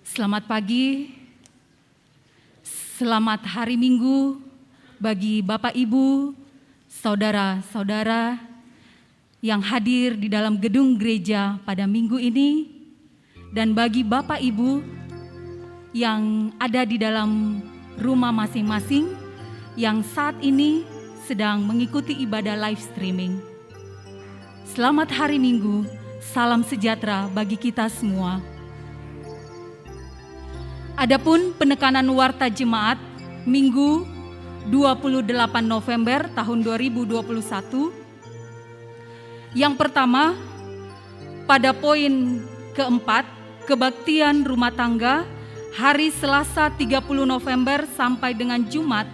Selamat pagi, selamat hari Minggu bagi Bapak Ibu, saudara-saudara yang hadir di dalam gedung gereja pada minggu ini, dan bagi Bapak Ibu yang ada di dalam rumah masing-masing yang saat ini sedang mengikuti ibadah live streaming. Selamat hari Minggu, salam sejahtera bagi kita semua. Adapun penekanan warta jemaat Minggu 28 November tahun 2021. Yang pertama, pada poin keempat, kebaktian rumah tangga hari Selasa 30 November sampai dengan Jumat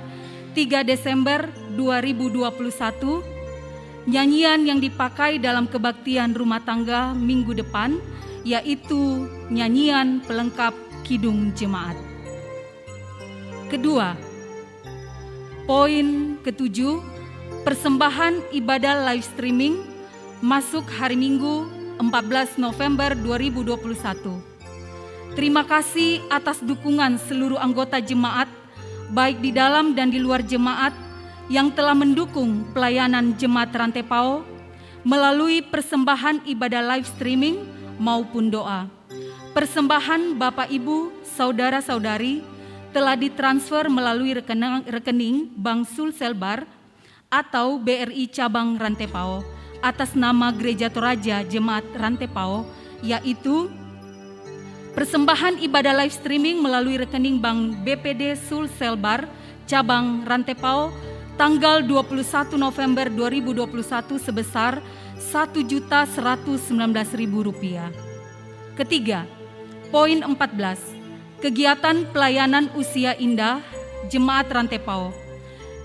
3 Desember 2021. Nyanyian yang dipakai dalam kebaktian rumah tangga minggu depan yaitu nyanyian pelengkap Kidung Jemaat. Kedua, poin ketujuh, persembahan ibadah live streaming masuk hari Minggu 14 November 2021. Terima kasih atas dukungan seluruh anggota jemaat, baik di dalam dan di luar jemaat, yang telah mendukung pelayanan jemaat Rantepao melalui persembahan ibadah live streaming maupun doa. Persembahan Bapak Ibu, Saudara-saudari telah ditransfer melalui rekening Bank Sulselbar atau BRI Cabang Rantepao atas nama Gereja Toraja Jemaat Rantepao, yaitu persembahan ibadah live streaming melalui rekening Bank BPD Sulselbar Cabang Rantepao tanggal 21 November 2021 sebesar Rp1.119.000. Ketiga, poin 14, kegiatan pelayanan usia indah Jemaat Rantepao.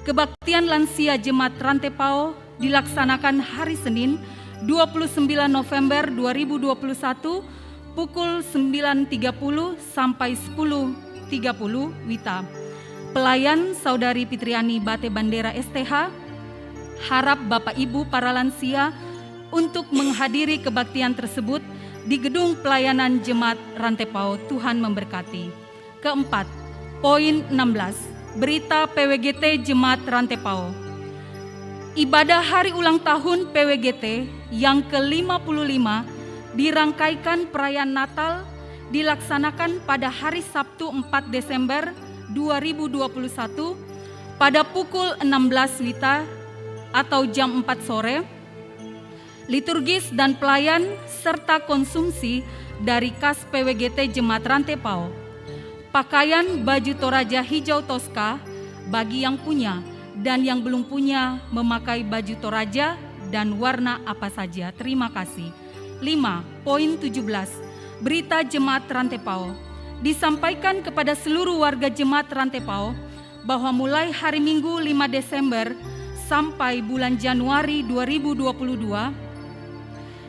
Kebaktian lansia Jemaat Rantepao dilaksanakan hari Senin 29 November 2021 pukul 9.30 sampai 10.30 WITA. Pelayan Saudari Fitriani Bate Bandera STH. Harap Bapak Ibu para lansia untuk menghadiri kebaktian tersebut di gedung pelayanan Jemaat Rantepao. Tuhan memberkati. Keempat, poin 16, berita PWGT Jemaat Rantepao. Ibadah hari ulang tahun PWGT yang ke-55 dirangkaikan perayaan Natal dilaksanakan pada hari Sabtu 4 Desember 2021 pada pukul 16 WITA atau jam 4 sore. Liturgis dan pelayan serta konsumsi dari kas PWGT Jemaat Rantepao. Pakaian baju Toraja hijau Toska bagi yang punya, dan yang belum punya memakai baju Toraja dan warna apa saja. Terima kasih. 5. Poin 17. Berita Jemaat Rantepao. Disampaikan kepada seluruh warga Jemaat Rantepao bahwa mulai hari Minggu 5 Desember sampai bulan Januari 2022,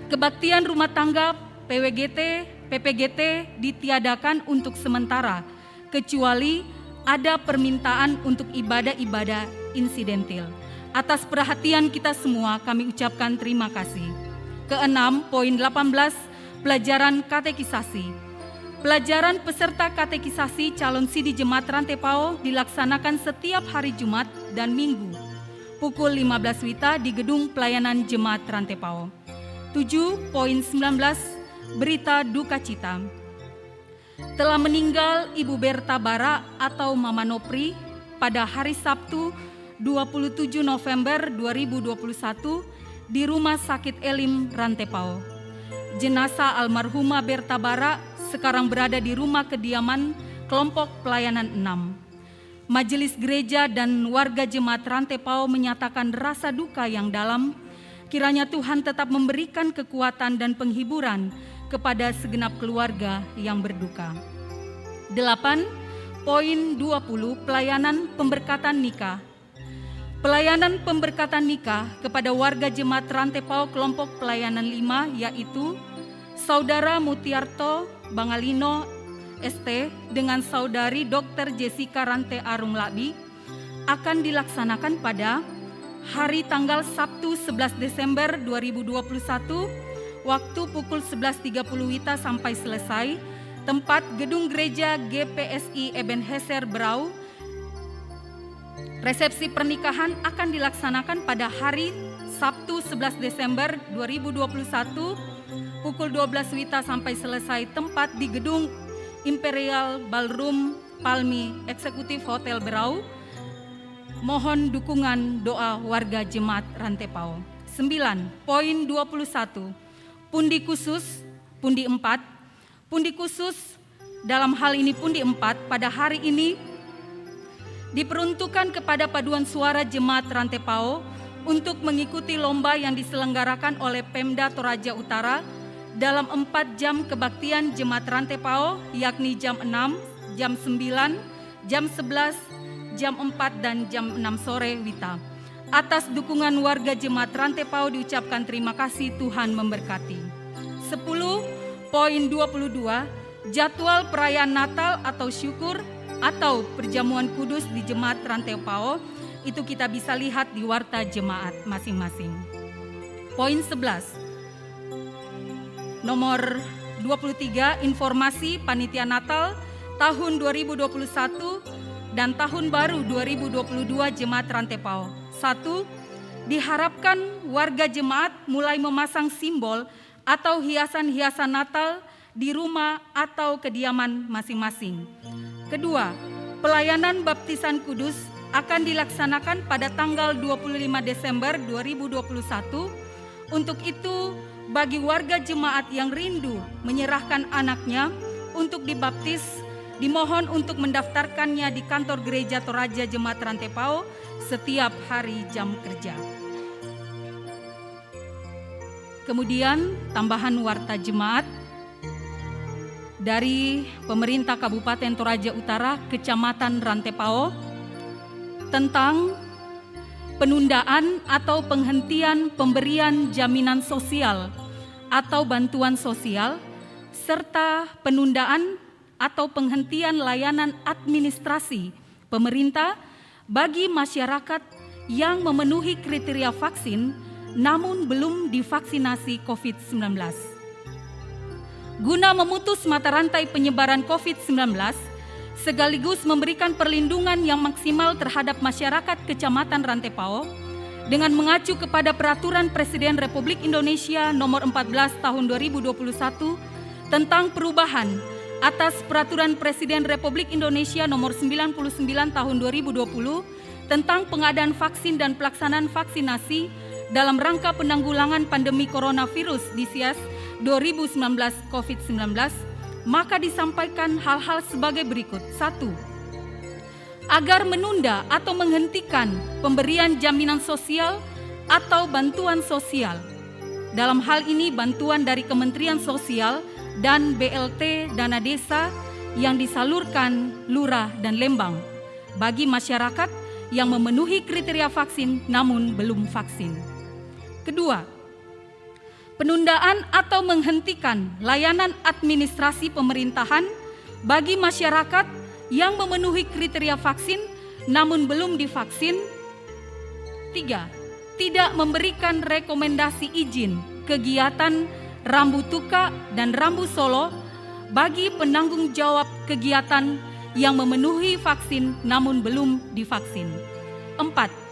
kebaktian rumah tangga PPGT ditiadakan untuk sementara, kecuali ada permintaan untuk ibadah-ibadah insidentil. Atas perhatian kita semua kami ucapkan terima kasih. Keenam, poin 18, pelajaran katekisasi. Pelajaran peserta katekisasi calon sidi Jemaat Rantepao dilaksanakan setiap hari Jumat dan Minggu, pukul 15 WITA di gedung pelayanan Jemaat Rantepao. 7. Poin 19, berita duka cita. Telah meninggal Ibu Berta Bara atau Mama Nopri pada hari Sabtu 27 November 2021 di Rumah Sakit Elim Rantepao. Jenazah almarhumah Berta Bara sekarang berada di rumah kediaman kelompok pelayanan 6. Majelis gereja dan warga Jemaat Rantepao menyatakan rasa duka yang dalam. Kiranya Tuhan tetap memberikan kekuatan dan penghiburan kepada segenap keluarga yang berduka. 8. Poin 20, pelayanan pemberkatan nikah. Pelayanan pemberkatan nikah kepada warga Jemaat Rantepao kelompok pelayanan 5 yaitu Saudara Mutiarto Bangalino ST dengan Saudari Dr. Jessica Rante Arung Labi akan dilaksanakan pada hari tanggal Sabtu 11 Desember 2021 waktu pukul 11.30 WITA sampai selesai, tempat Gedung Gereja GPSI Ebenezer Berau. Resepsi pernikahan akan dilaksanakan pada hari Sabtu 11 Desember 2021 pukul 12 WITA sampai selesai, tempat di Gedung Imperial Ballroom Palmi Eksekutif Hotel Berau. Mohon dukungan doa warga Jemaat Rantepao. 9.21 Pundi khusus, pundi 4. Pundi khusus dalam hal ini pundi 4 pada hari ini diperuntukkan kepada paduan suara Jemaat Rantepao untuk mengikuti lomba yang diselenggarakan oleh Pemda Toraja Utara dalam 4 jam kebaktian Jemaat Rantepao, yakni jam 6, jam 9, jam 11, jam 4, dan jam 6 sore WITA. Atas dukungan warga Jemaat Rantepao diucapkan terima kasih, Tuhan memberkati. 10.22 Jadwal perayaan Natal atau syukur atau perjamuan kudus di Jemaat Rantepao itu kita bisa lihat di warta jemaat masing-masing. Poin 11. Nomor 23, informasi panitia Natal tahun 2021 dan tahun baru 2022 Jemaat Rantepao. 1. Diharapkan warga jemaat mulai memasang simbol atau hiasan-hiasan Natal di rumah atau kediaman masing-masing. Kedua, pelayanan baptisan kudus akan dilaksanakan pada tanggal 25 Desember 2021. Untuk itu, bagi warga jemaat yang rindu menyerahkan anaknya untuk dibaptis, dimohon untuk mendaftarkannya di kantor Gereja Toraja Jemaat Rantepao setiap hari jam kerja. Kemudian tambahan warta jemaat dari pemerintah Kabupaten Toraja Utara, Kecamatan Rantepao, tentang penundaan atau penghentian pemberian jaminan sosial atau bantuan sosial, serta penundaan atau penghentian layanan administrasi pemerintah bagi masyarakat yang memenuhi kriteria vaksin namun belum divaksinasi COVID-19. Guna memutus mata rantai penyebaran COVID-19, sekaligus memberikan perlindungan yang maksimal terhadap masyarakat Kecamatan Rantepao, dengan mengacu kepada Peraturan Presiden Republik Indonesia Nomor 14 Tahun 2021 tentang perubahan atas Peraturan Presiden Republik Indonesia Nomor 99 Tahun 2020 tentang pengadaan vaksin dan pelaksanaan vaksinasi dalam rangka penanggulangan pandemi coronavirus disease 2019 COVID-19, maka disampaikan hal-hal sebagai berikut. 1. Agar menunda atau menghentikan pemberian jaminan sosial atau bantuan sosial. Dalam hal ini bantuan dari Kementerian Sosial dan BLT dana desa yang disalurkan Lurah dan Lembang bagi masyarakat yang memenuhi kriteria vaksin namun belum vaksin. Kedua, penundaan atau menghentikan layanan administrasi pemerintahan bagi masyarakat yang memenuhi kriteria vaksin namun belum divaksin. 3. Tidak memberikan rekomendasi izin kegiatan Rambu Tuka dan Rambu Solo bagi penanggung jawab kegiatan yang memenuhi vaksin namun belum divaksin. 4.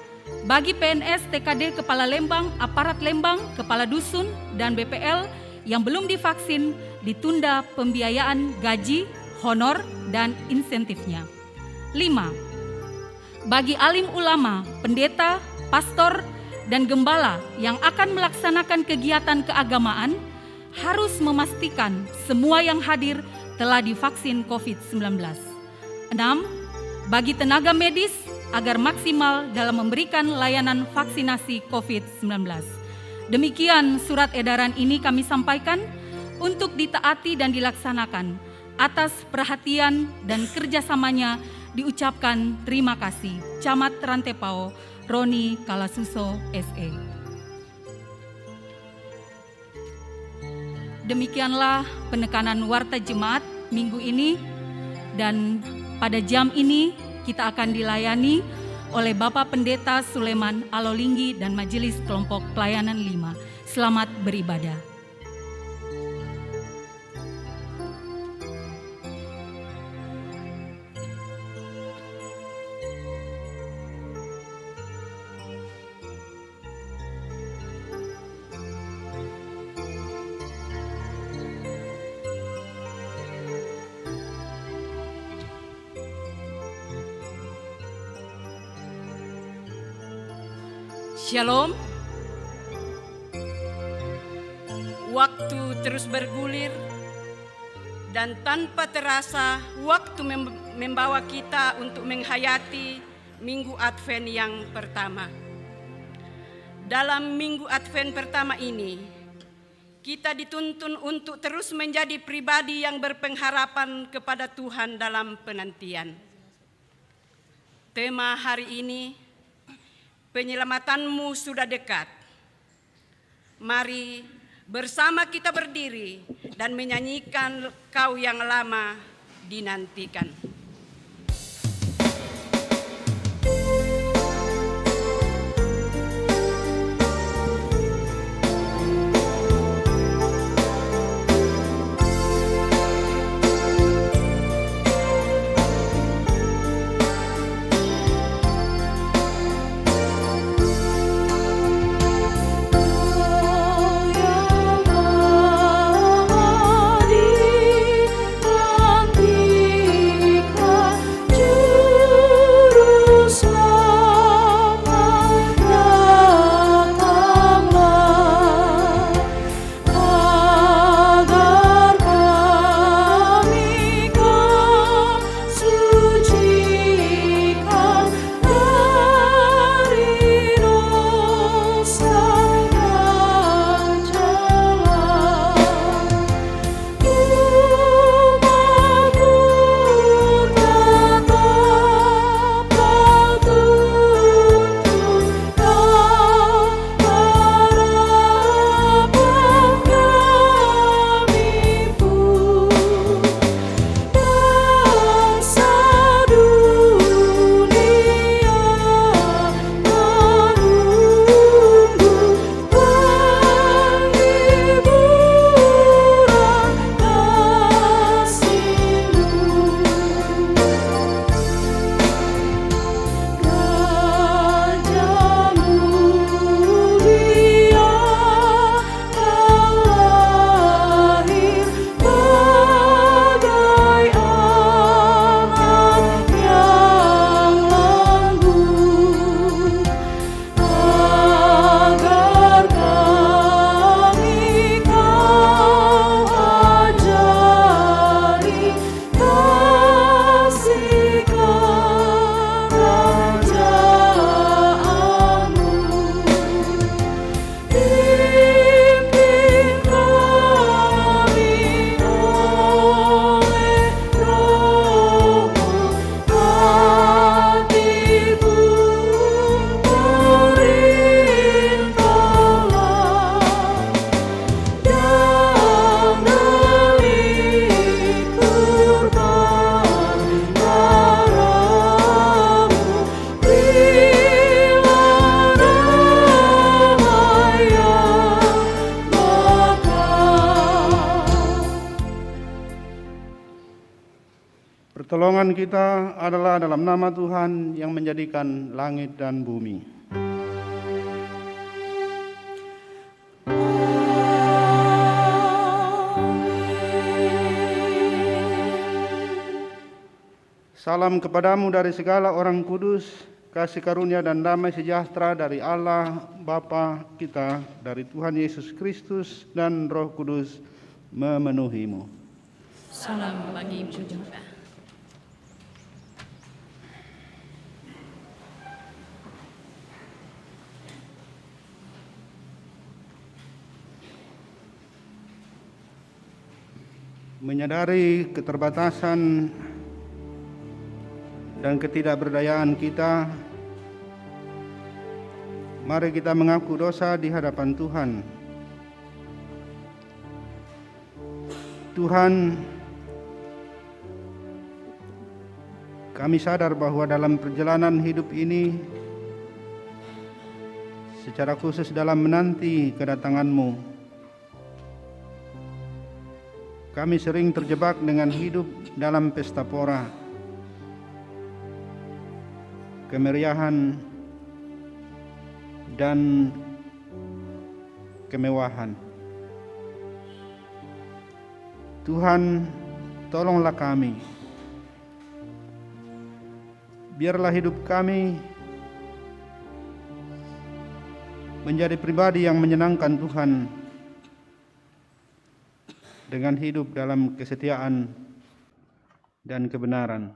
Bagi PNS, TKD, Kepala Lembang, Aparat Lembang, Kepala Dusun, dan BPL yang belum divaksin, ditunda pembiayaan gaji, honor, dan insentifnya. 5. Bagi alim ulama, pendeta, pastor, dan gembala yang akan melaksanakan kegiatan keagamaan, harus memastikan semua yang hadir telah divaksin COVID-19. 6. Bagi tenaga medis, agar maksimal dalam memberikan layanan vaksinasi COVID-19. Demikian surat edaran ini kami sampaikan untuk ditaati dan dilaksanakan. Atas perhatian dan kerjasamanya diucapkan terima kasih. Camat Rantepao, Roni Kalasuso, SE. Demikianlah penekanan warta jemaat minggu ini, dan pada jam ini kita akan dilayani oleh Bapak Pendeta Suleman Alolinggi dan Majelis Kelompok Pelayanan 5. Selamat beribadah. Shalom. Waktu terus bergulir dan tanpa terasa waktu membawa kita untuk menghayati Minggu Advent yang pertama. Dalam Minggu Advent pertama ini, kita dituntun untuk terus menjadi pribadi yang berpengharapan kepada Tuhan dalam penantian. Tema hari ini, penyelamatanmu sudah dekat. Mari bersama kita berdiri dan menyanyikan Kau yang lama dinantikan. Pertolongan kita adalah dalam nama Tuhan yang menjadikan langit dan bumi. Salam kepadamu dari segala orang kudus, kasih karunia dan damai sejahtera dari Allah Bapa kita, dari Tuhan Yesus Kristus dan Roh Kudus memenuhimu. Salam bagi jemaat. Menyadari keterbatasan dan ketidakberdayaan kita, mari kita mengaku dosa di hadapan Tuhan. Tuhan, kami sadar bahwa dalam perjalanan hidup ini, secara khusus dalam menanti kedatangan-Mu, kami sering terjebak dengan hidup dalam pesta pora, kemeriahan, dan kemewahan. Tuhan, tolonglah kami. Biarlah hidup kami menjadi pribadi yang menyenangkan Tuhan dengan hidup dalam kesetiaan dan kebenaran.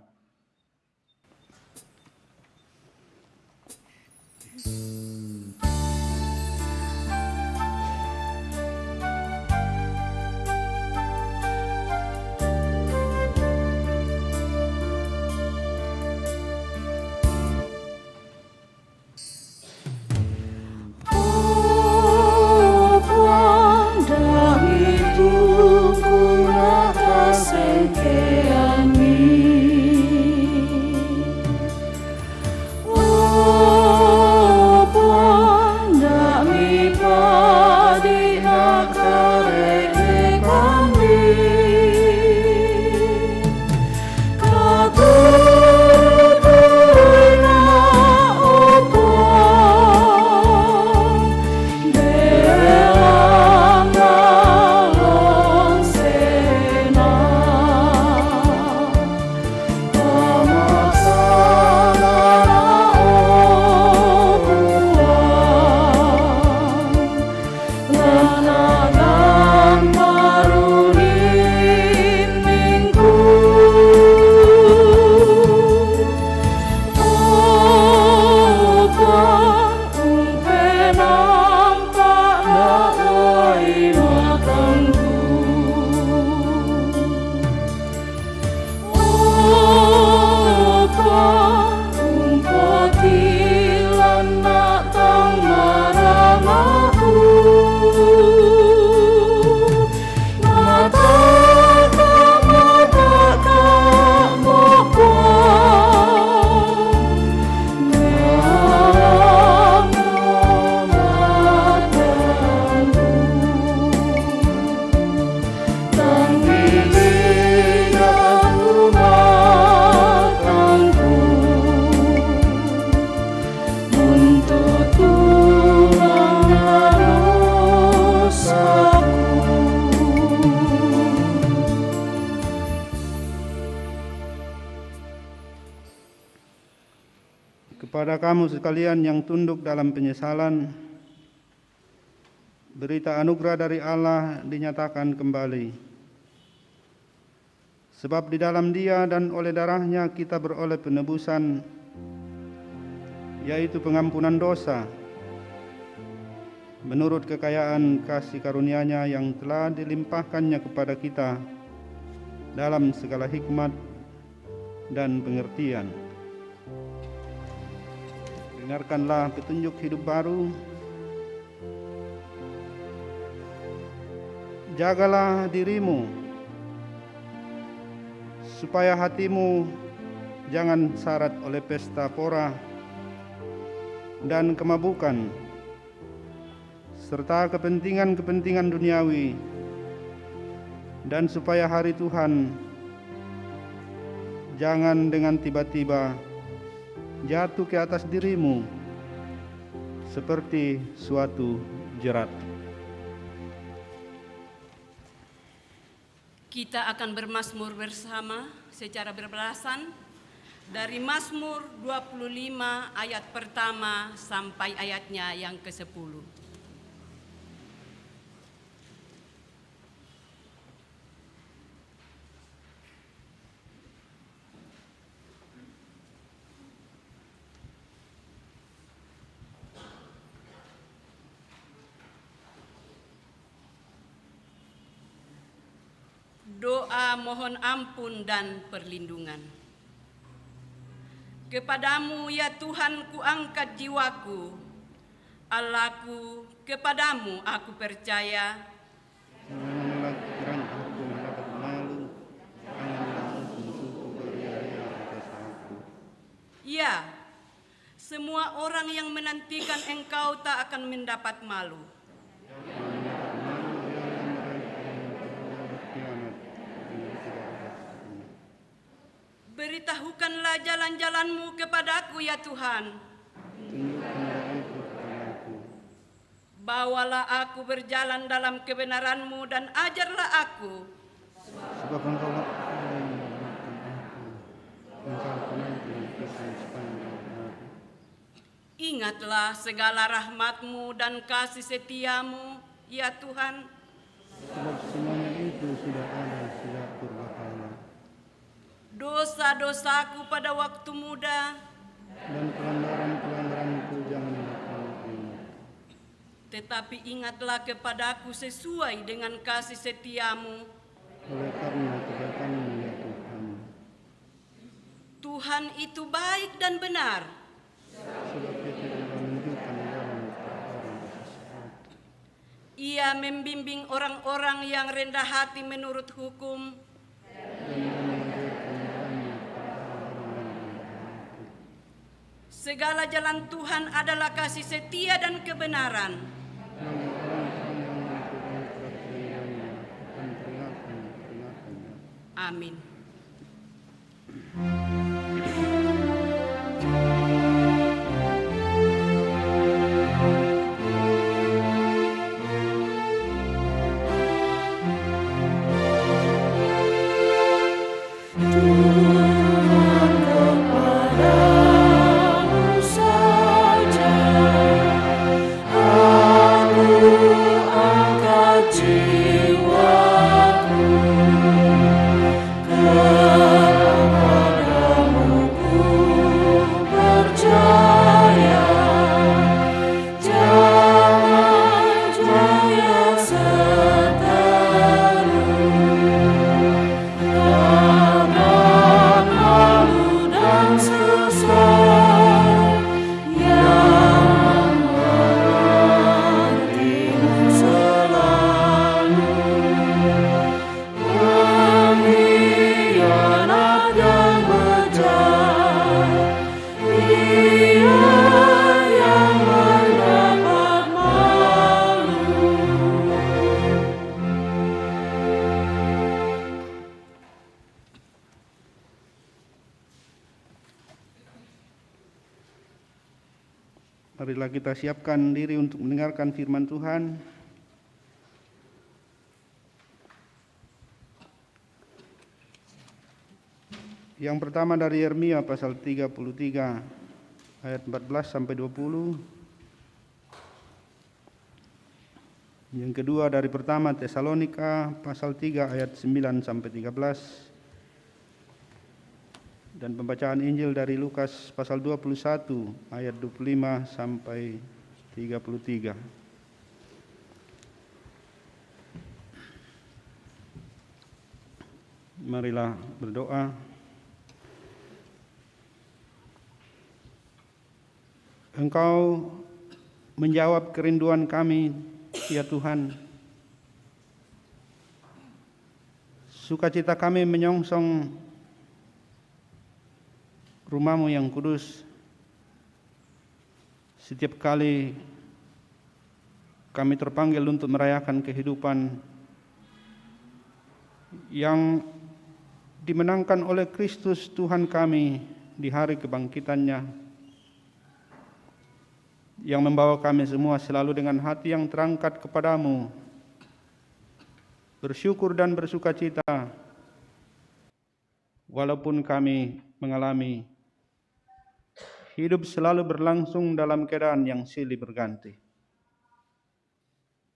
Kepada kamu sekalian yang tunduk dalam penyesalan, berita anugerah dari Allah dinyatakan kembali. Sebab di dalam Dia dan oleh darahnya kita beroleh penebusan, yaitu pengampunan dosa, menurut kekayaan kasih karunia-Nya yang telah dilimpahkannya kepada kita dalam segala hikmat dan pengertian. Dengarkanlah petunjuk hidup baru. Jagalah dirimu, supaya hatimu jangan syarat oleh pesta pora dan kemabukan, serta kepentingan-kepentingan duniawi, dan supaya hari Tuhan jangan dengan tiba-tiba jatuh ke atas dirimu seperti suatu jerat. Kita akan bermazmur bersama secara berbalasan dari Mazmur 25 ayat pertama sampai ayatnya yang ke-10. Doa mohon ampun dan perlindungan. Kepadamu ya Tuhan kuangkat jiwaku, Allahku, kepadamu aku percaya. Janganlah kiranya aku mendapat malu, janganlah musuh-musuhku beriaya atas aku. Ya, semua orang yang menantikan Engkau tak akan mendapat malu. Beritahukanlah jalan-jalan-Mu kepadaku ya Tuhan. Bawalah aku berjalan dalam kebenaran-Mu dan ajarlah aku. Sebab Engkaulah yang menguatkan aku, Engkau penanti kasih sepanjang hari. Ingatlah segala rahmat-Mu dan kasih setia-Mu, ya Tuhan. Sebab semuanya itu sudah ada sejak purbakala. Dosa-dosaku pada waktu muda, Dan pelanggaran-pelanggaranku jangan Engkau ingat. tetapi ingatlah kepadaku sesuai dengan kasih setia-Mu. Oleh karena kebaikan-Mu ya Tuhan. Tuhan itu baik dan benar. Sebab itu telah menunjukkan jalan kepada orang sesat. Ia membimbing orang-orang yang rendah hati menurut hukum. Dan mengajarkan jalannya kepada orang-orang yang rendah hati. Segala jalan Tuhan adalah kasih setia dan kebenaran. Dan orang-orang yang mengikuti peraturan-Nya akan peringatan-peringatannya. Amin. Marilah kita siapkan diri untuk mendengarkan firman Tuhan. Yang pertama dari Yeremia pasal 33 ayat 14 sampai 20. Yang kedua dari pertama Tesalonika pasal 3 ayat 9 sampai 13. Dan pembacaan Injil dari Lukas pasal 21 ayat 25 sampai 33. Marilah berdoa. Engkau menjawab kerinduan kami, ya Tuhan. Sukacita kami menyongsong rumah-Mu yang kudus. Setiap kali kami terpanggil untuk merayakan kehidupan yang dimenangkan oleh Kristus Tuhan kami di hari kebangkitannya, yang membawa kami semua selalu dengan hati yang terangkat kepadamu, bersyukur dan bersukacita, walaupun kami mengalami hidup selalu berlangsung dalam keadaan yang silih berganti.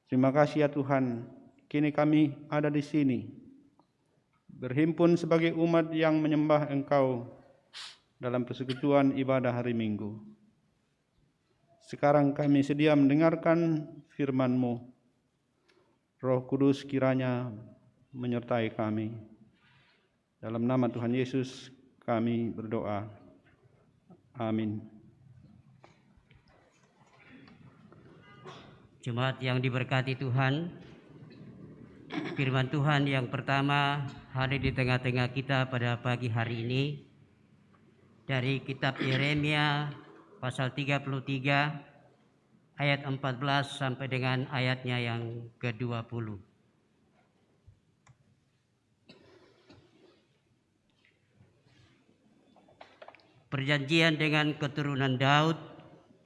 Terima kasih ya Tuhan, kini kami ada di sini, berhimpun sebagai umat yang menyembah Engkau dalam persekutuan ibadah hari Minggu. Sekarang kami sedia mendengarkan firman-Mu. Roh Kudus kiranya menyertai kami. Dalam nama Tuhan Yesus kami berdoa. Amin. Jemaat yang diberkati Tuhan, firman Tuhan yang pertama hadir di tengah-tengah kita pada pagi hari ini dari kitab Yeremia pasal 33 ayat 14 sampai dengan ayatnya yang ke-20. Perjanjian dengan keturunan Daud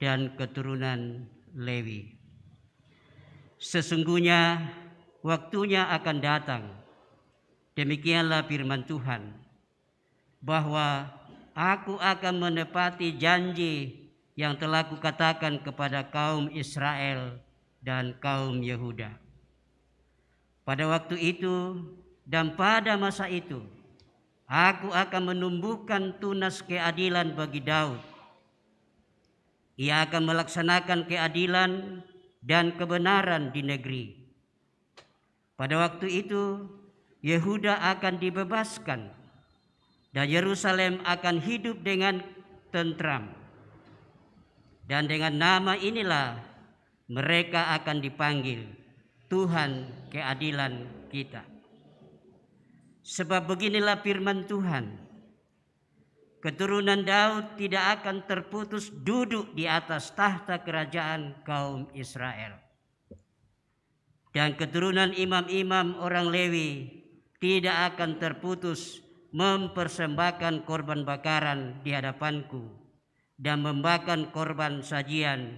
dan keturunan Lewi. Sesungguhnya waktunya akan datang, demikianlah firman Tuhan, bahwa Aku akan menepati janji yang telah kukatakan kepada kaum Israel dan kaum Yehuda. Pada waktu itu dan pada masa itu, aku akan menumbuhkan tunas keadilan bagi Daud. Ia akan melaksanakan keadilan dan kebenaran di negeri. Pada waktu itu, Yehuda akan dibebaskan dan Yerusalem akan hidup dengan tentram. Dan dengan nama inilah mereka akan dipanggil Tuhan keadilan kita. Sebab beginilah firman Tuhan, keturunan Daud tidak akan terputus duduk di atas tahta kerajaan kaum Israel. Dan keturunan imam-imam orang Lewi tidak akan terputus mempersembahkan korban bakaran di hadapanku dan membakar korban sajian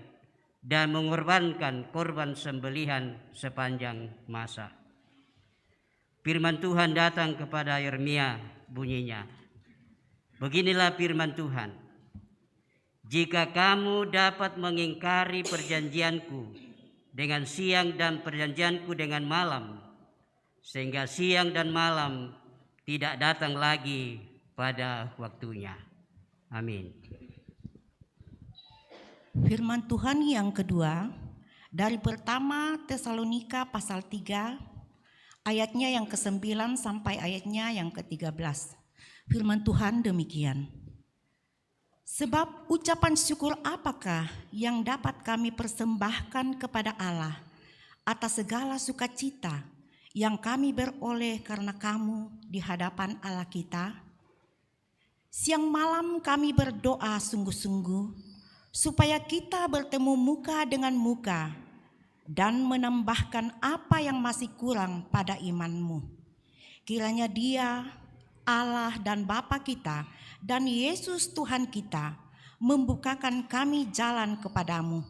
dan mengorbankan korban sembelihan sepanjang masa. Firman Tuhan datang kepada Yeremia bunyinya, beginilah firman Tuhan, jika kamu dapat mengingkari perjanjianku dengan siang dan perjanjianku dengan malam, sehingga siang dan malam tidak datang lagi pada waktunya. Amin. Firman Tuhan yang kedua dari pertama Tesalonika pasal 3 ayatnya yang ke-9 sampai ayatnya yang ke-13. Firman Tuhan demikian. Sebab ucapan syukur apakah yang dapat kami persembahkan kepada Allah atas segala sukacita yang kami beroleh karena kamu di hadapan Allah kita? Siang malam kami berdoa sungguh-sungguh supaya kita bertemu muka dengan muka dan menambahkan apa yang masih kurang pada imanmu. Kiranya Dia, Allah dan Bapa kita dan Yesus Tuhan kita membukakan kami jalan kepadamu.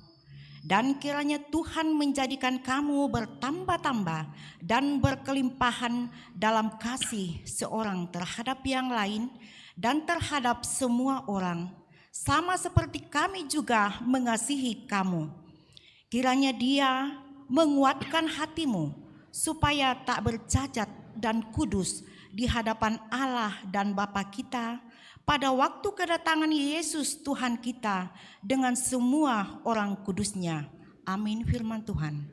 Dan kiranya Tuhan menjadikan kamu bertambah-tambah dan berkelimpahan dalam kasih seorang terhadap yang lain dan terhadap semua orang, sama seperti kami juga mengasihi kamu. Kiranya Dia menguatkan hatimu supaya tak bercacat dan kudus di hadapan Allah dan Bapa kita pada waktu kedatangan Yesus Tuhan kita dengan semua orang kudusnya. Amin. Firman Tuhan.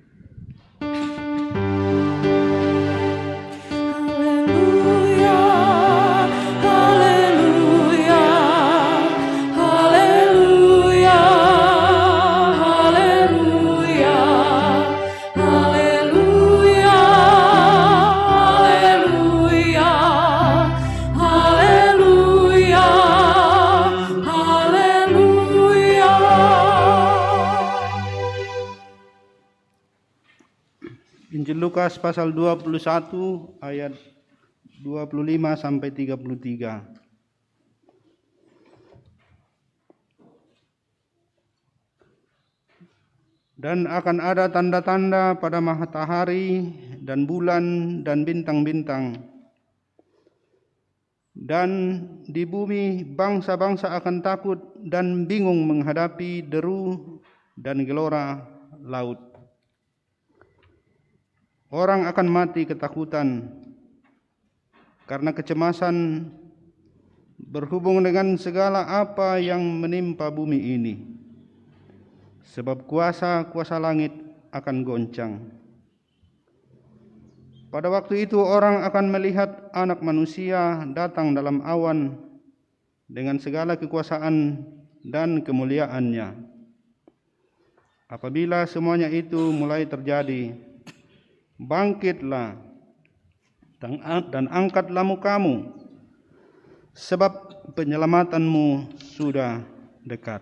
Injil Lukas pasal 21 ayat 25 sampai 33. Dan akan ada tanda-tanda pada matahari dan bulan dan bintang-bintang. Dan di bumi bangsa-bangsa akan takut dan bingung menghadapi deru dan gelora laut. Orang akan mati ketakutan karena kecemasan berhubung dengan segala apa yang menimpa bumi ini. Sebab kuasa-kuasa langit akan goncang. Pada waktu itu orang akan melihat Anak Manusia datang dalam awan dengan segala kekuasaan dan kemuliaannya. Apabila semuanya itu mulai terjadi, bangkitlah dan angkatlah mukamu, sebab penyelamatanmu sudah dekat.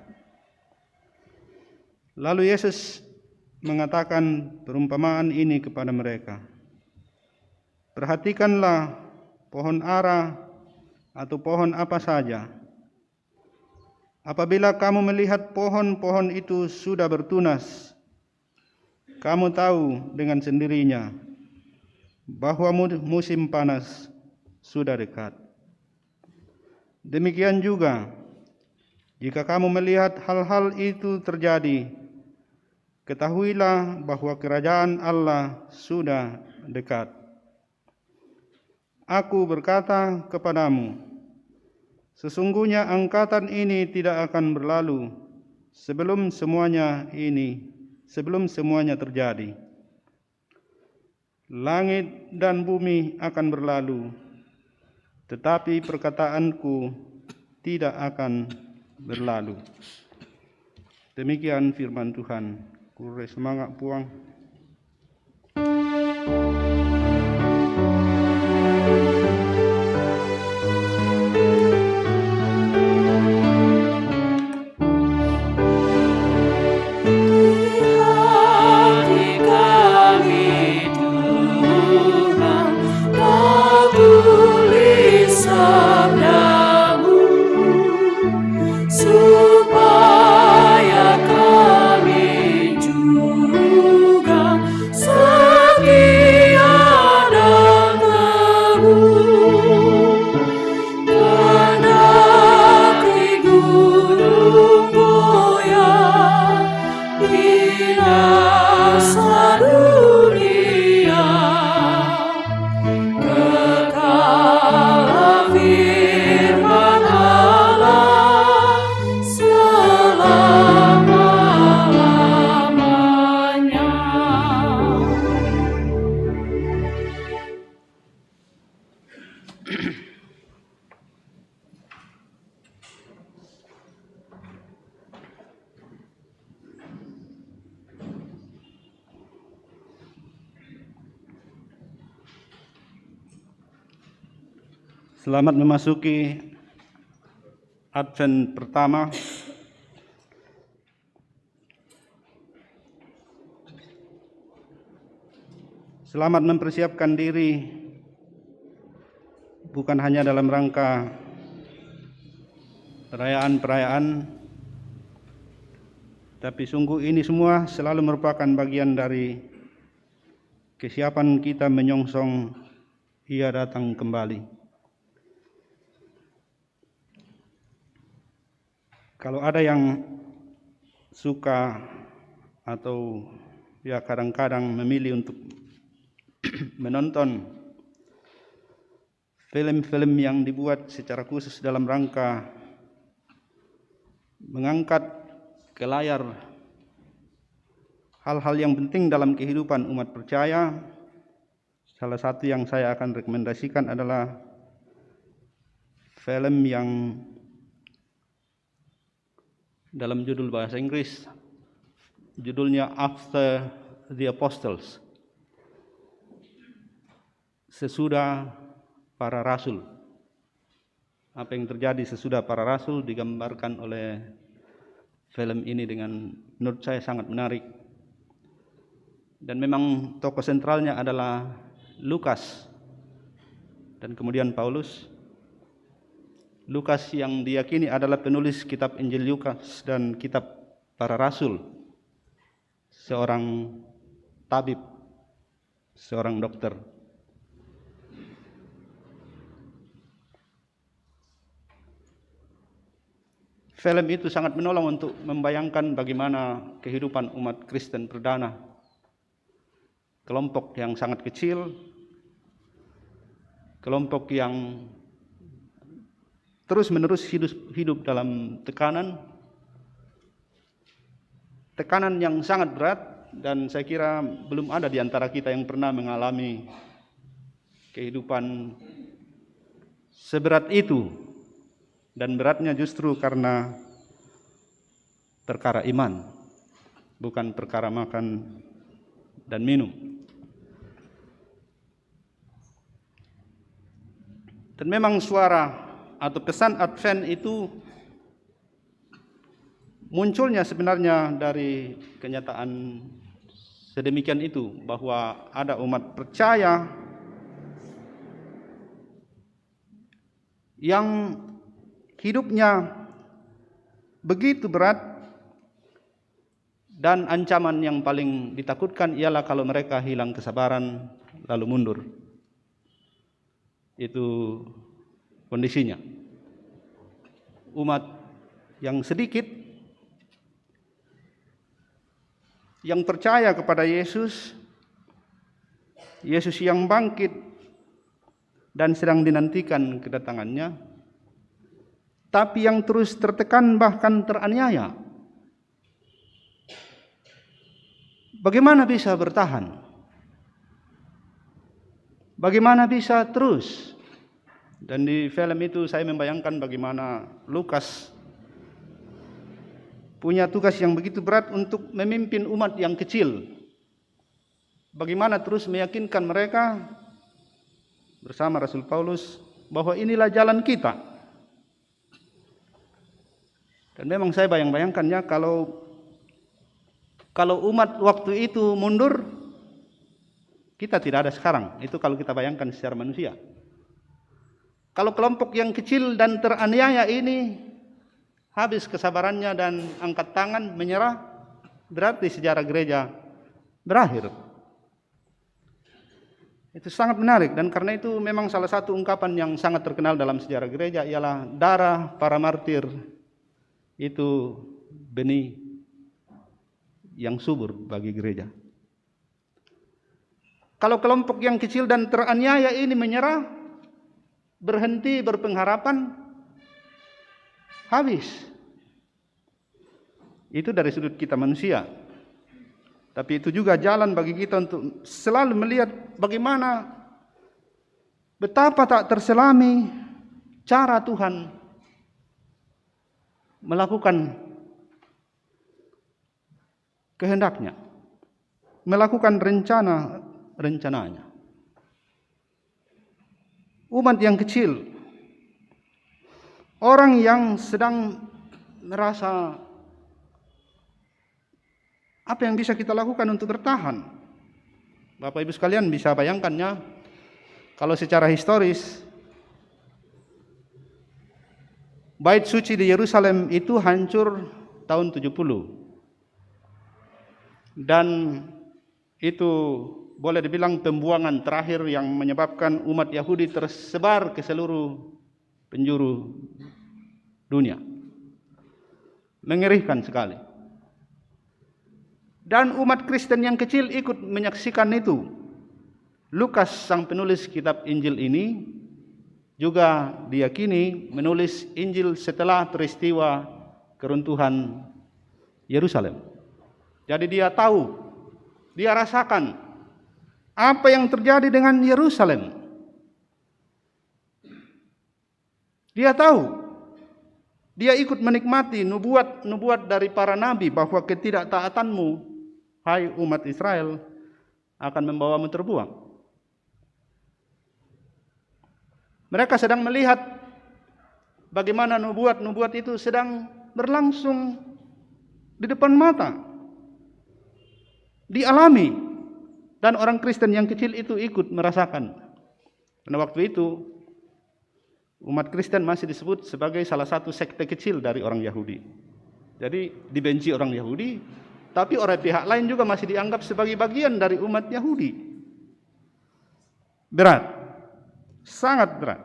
Lalu Yesus mengatakan perumpamaan ini kepada mereka. Perhatikanlah pohon ara atau pohon apa saja. Apabila kamu melihat pohon-pohon itu sudah bertunas, kamu tahu dengan sendirinya bahwa musim panas sudah dekat. Demikian juga, Jika kamu melihat hal-hal itu terjadi, ketahuilah bahwa kerajaan Allah sudah dekat. Aku berkata kepadamu, sesungguhnya angkatan ini tidak akan berlalu sebelum semuanya terjadi. Langit dan bumi akan berlalu, tetapi perkataanku tidak akan berlalu. Demikian firman Tuhan. Kurang semangat puang. Selamat memasuki Advent pertama. Selamat mempersiapkan diri bukan hanya dalam rangka perayaan-perayaan, tapi sungguh ini semua selalu merupakan bagian dari kesiapan kita menyongsong Ia datang kembali. Kalau ada yang suka atau ya kadang-kadang memilih untuk menonton film-film yang dibuat secara khusus dalam rangka mengangkat ke layar hal-hal yang penting dalam kehidupan umat percaya, salah satu yang saya akan rekomendasikan adalah film yang dalam judul bahasa Inggris, judulnya After the Apostles, sesudah para rasul. Apa yang terjadi sesudah para rasul digambarkan oleh film ini dengan menurut saya sangat menarik. Dan memang tokoh sentralnya adalah Lukas dan kemudian Paulus. Lukas yang diyakini adalah penulis kitab Injil Lukas dan kitab para rasul, seorang tabib, seorang dokter. Film itu sangat menolong untuk membayangkan bagaimana kehidupan umat Kristen perdana. Kelompok yang sangat kecil, kelompok yang terus-menerus hidup dalam tekanan yang sangat berat, dan saya kira belum ada di antara kita yang pernah mengalami kehidupan seberat itu, dan beratnya justru karena perkara iman, bukan perkara makan dan minum. Dan memang suara atau pesan Advent itu munculnya sebenarnya dari kenyataan sedemikian itu, bahwa ada umat percaya yang hidupnya begitu berat, dan ancaman yang paling ditakutkan ialah kalau mereka hilang kesabaran lalu mundur. Itu kondisinya. Umat yang sedikit yang percaya kepada Yesus, Yesus yang bangkit dan sedang dinantikan kedatangannya, tapi yang terus tertekan bahkan teraniaya. Bagaimana bisa bertahan? Bagaimana bisa terus? Dan di film itu saya membayangkan bagaimana Lukas punya tugas yang begitu berat untuk memimpin umat yang kecil. Bagaimana terus meyakinkan mereka bersama Rasul Paulus bahwa inilah jalan kita. Dan memang saya bayangkannya kalau umat waktu itu mundur, kita tidak ada sekarang. Itu kalau kita bayangkan secara manusia. Kalau kelompok yang kecil dan teraniaya ini habis kesabarannya dan angkat tangan menyerah, berarti sejarah gereja berakhir. Itu sangat menarik, dan karena itu memang salah satu ungkapan yang sangat terkenal dalam sejarah gereja ialah darah para martir itu benih yang subur bagi gereja. Kalau kelompok yang kecil dan teraniaya ini menyerah, berhenti berpengharapan, habis. Itu dari sudut kita manusia. Tapi itu juga jalan bagi kita untuk selalu melihat bagaimana betapa tak terselami cara Tuhan melakukan kehendaknya, melakukan rencananya. Umat yang kecil, orang yang sedang merasa apa yang bisa kita lakukan untuk bertahan. Bapak Ibu sekalian bisa bayangkannya, kalau secara historis Bait Suci di Yerusalem itu hancur tahun 70. Dan itu boleh dibilang pembuangan terakhir yang menyebabkan umat Yahudi tersebar ke seluruh penjuru dunia. Mengerikan sekali. Dan umat Kristen yang kecil ikut menyaksikan itu. Lukas, sang penulis kitab Injil ini, juga diyakini menulis Injil setelah peristiwa keruntuhan Yerusalem. Jadi dia tahu, dia rasakan apa yang terjadi dengan Yerusalem. Dia tahu, dia ikut menikmati nubuat dari para nabi bahwa ketidaktaatanmu, hai umat Israel, akan membawamu terbuang. Mereka sedang melihat bagaimana nubuat-nubuat itu sedang berlangsung di depan mata, dialami, dan orang Kristen yang kecil itu ikut merasakan. Karena waktu itu umat Kristen masih disebut sebagai salah satu sekte kecil dari orang Yahudi. Jadi dibenci orang Yahudi, tapi oleh pihak lain juga masih dianggap sebagai bagian dari umat Yahudi. Berat, sangat berat.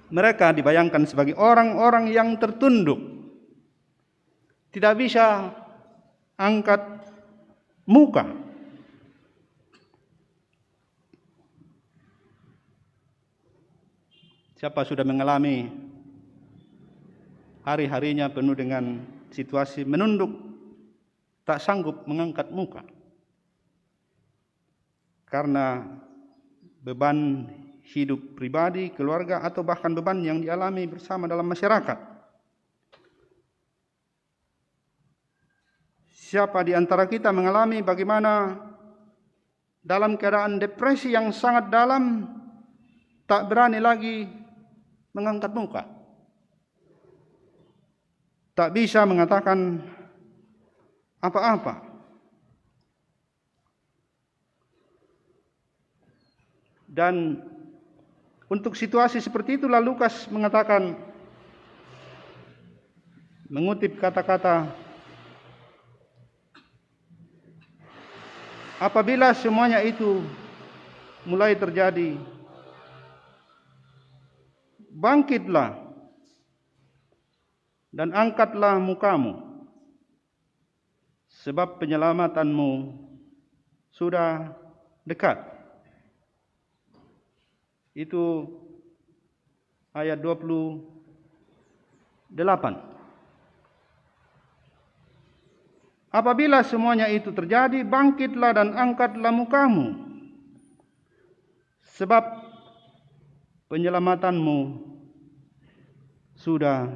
Mereka dibayangkan sebagai orang-orang yang tertunduk, tidak bisa angkat muka. Siapa sudah mengalami hari-harinya penuh dengan situasi menunduk, tak sanggup mengangkat muka karena beban hidup pribadi, keluarga, atau bahkan beban yang dialami bersama dalam masyarakat. Siapa di antara kita mengalami bagaimana dalam keadaan depresi yang sangat dalam, tak berani lagi mengangkat muka, tak bisa mengatakan apa-apa. Dan untuk situasi seperti itulah Lukas mengatakan, mengutip kata-kata, apabila semuanya itu mulai terjadi, bangkitlah dan angkatlah mukamu, sebab penyelamatanmu sudah dekat. Itu ayat 28. Apabila semuanya itu terjadi, bangkitlah dan angkatlah mukamu, sebab penyelamatanmu sudah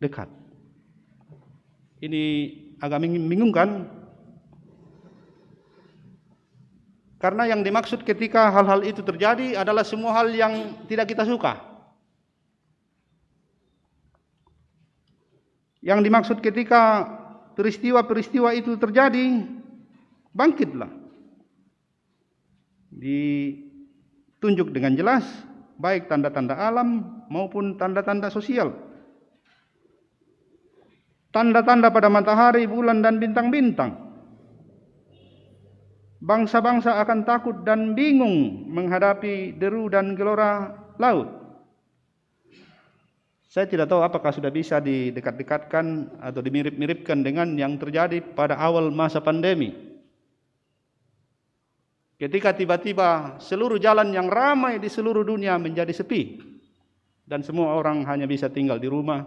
dekat. Ini agak membingungkan, karena yang dimaksud ketika hal-hal itu terjadi adalah semua hal yang tidak kita suka. Yang dimaksud ketika peristiwa-peristiwa itu terjadi, bangkitlah. Ditunjuk dengan jelas, baik tanda-tanda alam maupun tanda-tanda sosial. Tanda-tanda pada matahari, bulan, dan bintang-bintang. Bangsa-bangsa akan takut dan bingung menghadapi deru dan gelora laut. Saya tidak tahu apakah sudah bisa didekat-dekatkan atau dimirip-miripkan dengan yang terjadi pada awal masa pandemi. Ketika tiba-tiba seluruh jalan yang ramai di seluruh dunia menjadi sepi. Dan semua orang hanya bisa tinggal di rumah.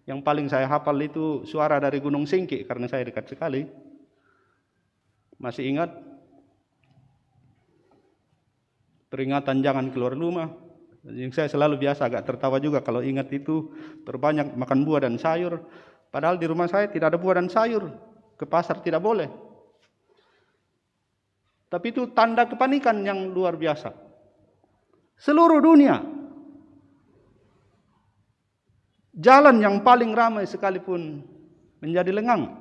Yang paling saya hafal itu suara dari Gunung Singki, karena saya dekat sekali. Masih ingat? Peringatan jangan keluar rumah. Yang saya selalu biasa agak tertawa juga kalau ingat itu, perbanyak makan buah dan sayur. Padahal di rumah saya tidak ada buah dan sayur. Ke pasar tidak boleh. Tapi itu tanda kepanikan yang luar biasa. Seluruh dunia. Jalan yang paling ramai sekalipun menjadi lengang.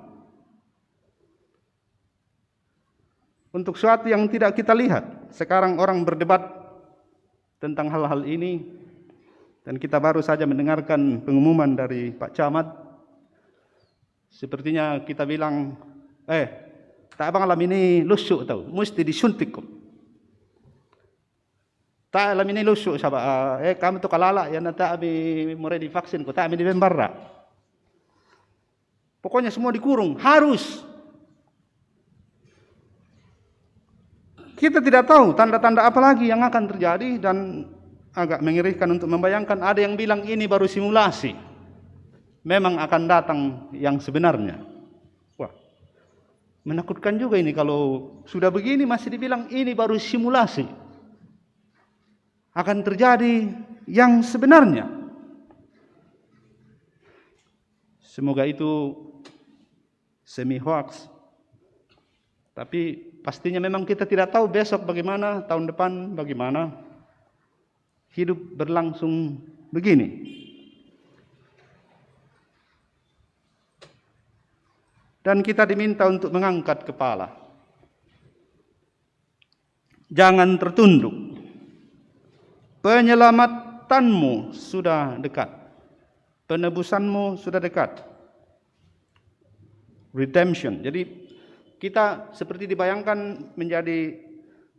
Untuk sesuatu yang tidak kita lihat. Sekarang orang berdebat tentang hal-hal ini, dan kita baru saja mendengarkan pengumuman dari Pak Camat. Sepertinya kita bilang, tak abang alam ini lusuk tahu, mesti disuntik kok. Tak alam ini lusuk sahabat, kami tu kalala yang nanti abi mulai divaksin kok, tak abi dibembarra. Pokoknya semua dikurung, harus. Kita tidak tahu tanda-tanda apa lagi yang akan terjadi, dan agak mengerikan untuk membayangkan. Ada yang bilang ini baru simulasi. Memang akan datang yang sebenarnya. Wah, menakutkan juga ini kalau sudah begini masih dibilang ini baru simulasi. Akan terjadi yang sebenarnya. Semoga itu semi hoax. Tapi pastinya memang kita tidak tahu besok bagaimana, tahun depan bagaimana. Hidup berlangsung begini. Dan kita diminta untuk mengangkat kepala. Jangan tertunduk. Penyelamatanmu sudah dekat. Penebusanmu sudah dekat. Redemption. Jadi kita seperti dibayangkan menjadi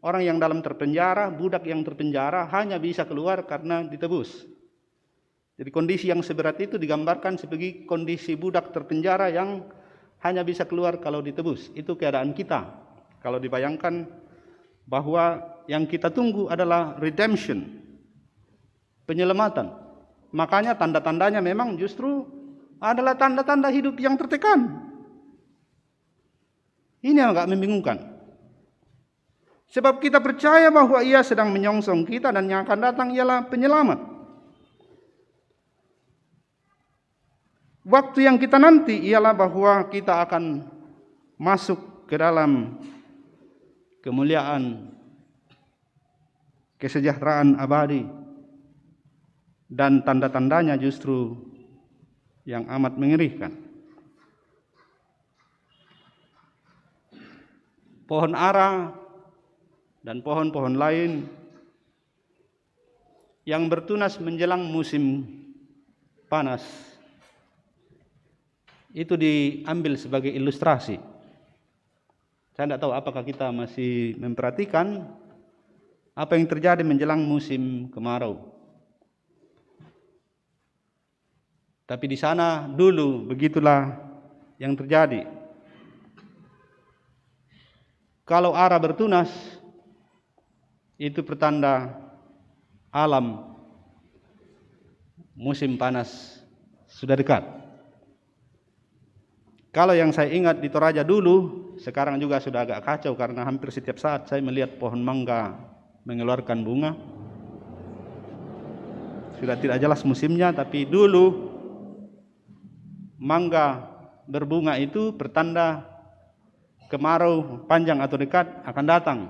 orang yang dalam terpenjara, budak yang terpenjara hanya bisa keluar karena ditebus. Jadi kondisi yang seberat itu digambarkan sebagai kondisi budak terpenjara yang hanya bisa keluar kalau ditebus. Itu keadaan kita. Kalau dibayangkan bahwa yang kita tunggu adalah redemption, penyelamatan. Makanya tanda-tandanya memang justru adalah tanda-tanda hidup yang tertekan. Ini yang agak membingungkan. Sebab kita percaya bahwa Ia sedang menyongsong kita dan yang akan datang ialah penyelamat. Waktu yang kita nanti ialah bahwa kita akan masuk ke dalam kemuliaan, kesejahteraan abadi, dan tanda-tandanya justru yang amat mengerikan. Pohon ara dan pohon-pohon lain yang bertunas menjelang musim panas itu diambil sebagai ilustrasi. Saya tidak tahu apakah kita masih memperhatikan apa yang terjadi menjelang musim kemarau. Tapi di sana dulu begitulah yang terjadi. Kalau ara bertunas, itu pertanda alam musim panas sudah dekat. Kalau yang saya ingat di Toraja dulu, sekarang juga sudah agak kacau karena hampir setiap saat saya melihat pohon mangga mengeluarkan bunga. Sudah tidak jelas musimnya, tapi dulu mangga berbunga itu pertanda kemarau panjang atau dekat akan datang.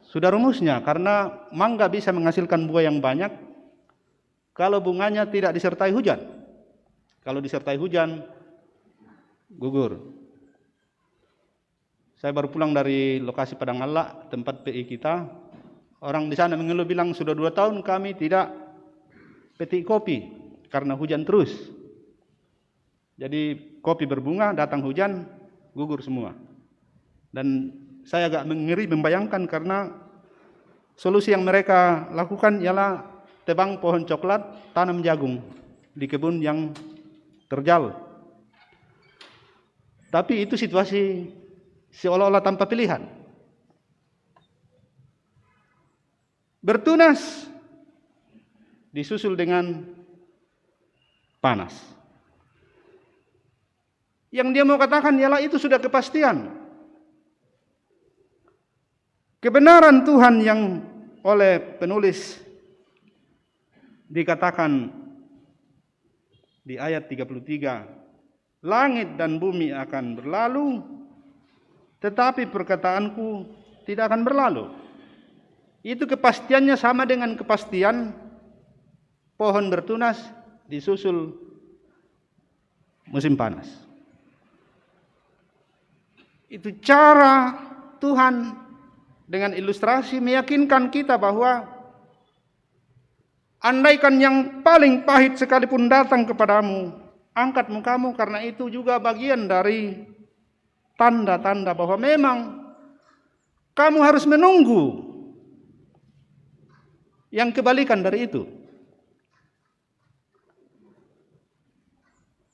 Sudah rumusnya, karena mangga bisa menghasilkan buah yang banyak kalau bunganya tidak disertai hujan. Kalau disertai hujan, gugur. Saya baru pulang dari lokasi Padang Allah, tempat PI kita. Orang di sana mengeluh bilang sudah 2 tahun kami tidak petik kopi karena hujan terus. Jadi kopi berbunga, datang hujan, gugur semua. Dan saya agak ngeri membayangkan karena solusi yang mereka lakukan ialah tebang pohon coklat, tanam jagung di kebun yang terjal. Tapi itu situasi seolah-olah tanpa pilihan. Bertunas disusul dengan panas. Yang dia mau katakan ialah itu sudah kepastian. Kebenaran Tuhan yang oleh penulis dikatakan di ayat 33, langit dan bumi akan berlalu, tetapi perkataanku tidak akan berlalu. Itu kepastiannya sama dengan kepastian pohon bertunas disusul musim panas. Itu cara Tuhan dengan ilustrasi meyakinkan kita bahwa andaikan yang paling pahit sekalipun datang kepadamu, angkat mukamu, karena itu juga bagian dari tanda-tanda bahwa memang kamu harus menunggu yang kebalikan dari itu.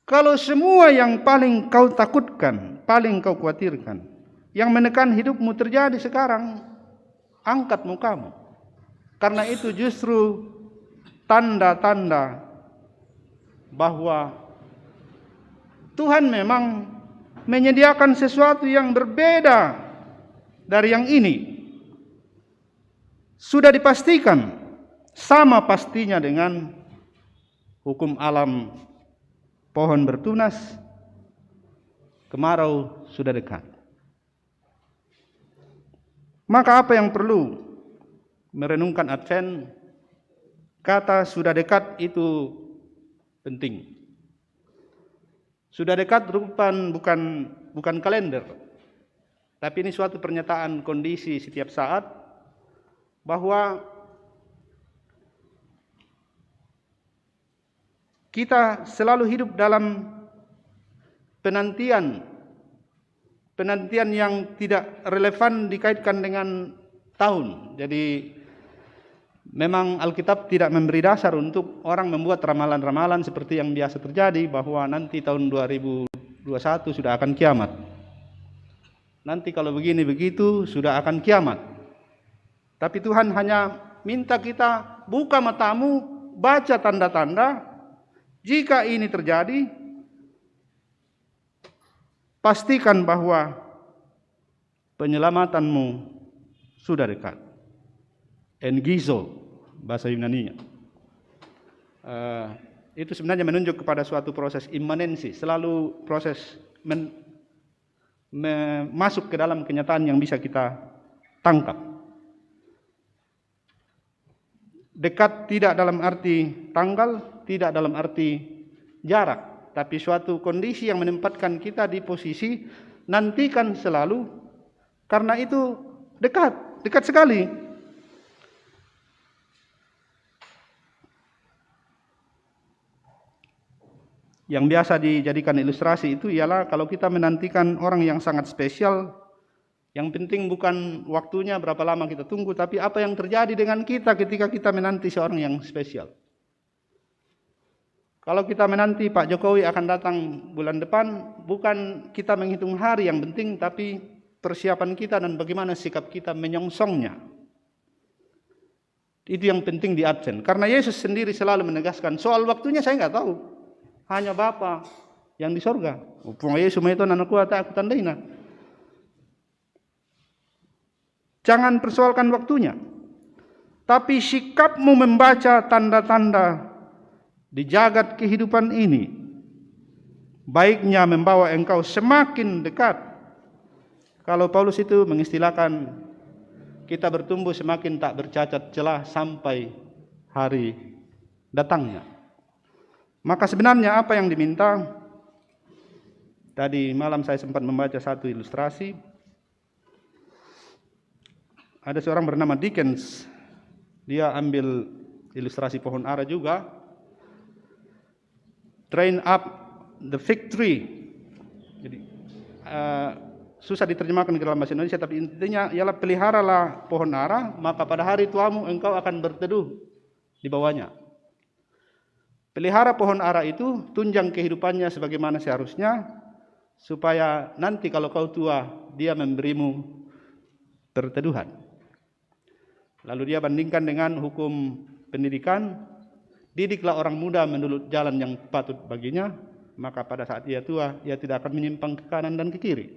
Kalau semua yang paling kau takutkan, paling kau khawatirkan, yang menekan hidupmu terjadi sekarang, angkat mukamu. Karena itu justru tanda-tanda bahwa Tuhan memang menyediakan sesuatu yang berbeda dari yang ini. Sudah dipastikan sama pastinya dengan hukum alam, pohon bertunas, kemarau sudah dekat. Maka apa yang perlu merenungkan Advent? Kata sudah dekat itu penting. Sudah dekat bukan kalender, tapi ini suatu pernyataan kondisi setiap saat bahwa kita selalu hidup dalam penantian yang tidak relevan dikaitkan dengan tahun. Jadi memang Alkitab tidak memberi dasar untuk orang membuat ramalan-ramalan seperti yang biasa terjadi bahwa nanti tahun 2021 sudah akan kiamat. Nanti kalau begini begitu sudah akan kiamat. Tapi Tuhan hanya minta kita buka matamu, baca tanda-tanda. Jika ini terjadi, pastikan bahwa penyelamatanmu sudah dekat. Engizo, bahasa Yunaninya. Itu sebenarnya menunjuk kepada suatu proses imanensi, selalu proses masuk ke dalam kenyataan yang bisa kita tangkap. Dekat tidak dalam arti tanggal, tidak dalam arti jarak, tapi suatu kondisi yang menempatkan kita di posisi nantikan selalu, karena itu dekat sekali. Yang biasa dijadikan ilustrasi itu ialah kalau kita menantikan orang yang sangat spesial, yang penting bukan waktunya berapa lama kita tunggu, tapi apa yang terjadi dengan kita ketika kita menanti seorang yang spesial. Kalau kita menanti Pak Jokowi akan datang bulan depan, bukan kita menghitung hari yang penting, tapi persiapan kita dan bagaimana sikap kita menyongsongnya. Itu yang penting di Advent. Karena Yesus sendiri selalu menegaskan, soal waktunya saya nggak tahu. Hanya Bapa yang di sorga. Upung Yesus itu anakku aku tandaina. Jangan persoalkan waktunya. Tapi sikapmu membaca tanda-tanda di jagat kehidupan ini, baiknya membawa engkau semakin dekat. Kalau Paulus itu mengistilahkan, kita bertumbuh semakin tak bercacat celah sampai hari datangnya. Maka sebenarnya apa yang diminta? Tadi malam saya sempat membaca satu ilustrasi. Ada seorang bernama Dickens. Dia ambil ilustrasi pohon ara juga. Train up the fig tree. Jadi susah diterjemahkan ke dalam bahasa Indonesia, tapi intinya ialah peliharalah pohon ara, maka pada hari tuamu engkau akan berteduh di bawahnya. Pelihara pohon ara itu, tunjang kehidupannya sebagaimana seharusnya, supaya nanti kalau kau tua, dia memberimu perteduhan. Lalu dia bandingkan dengan hukum pendidikan. Didiklah orang muda menurut jalan yang patut baginya, maka pada saat ia tua, ia tidak akan menyimpang ke kanan dan ke kiri.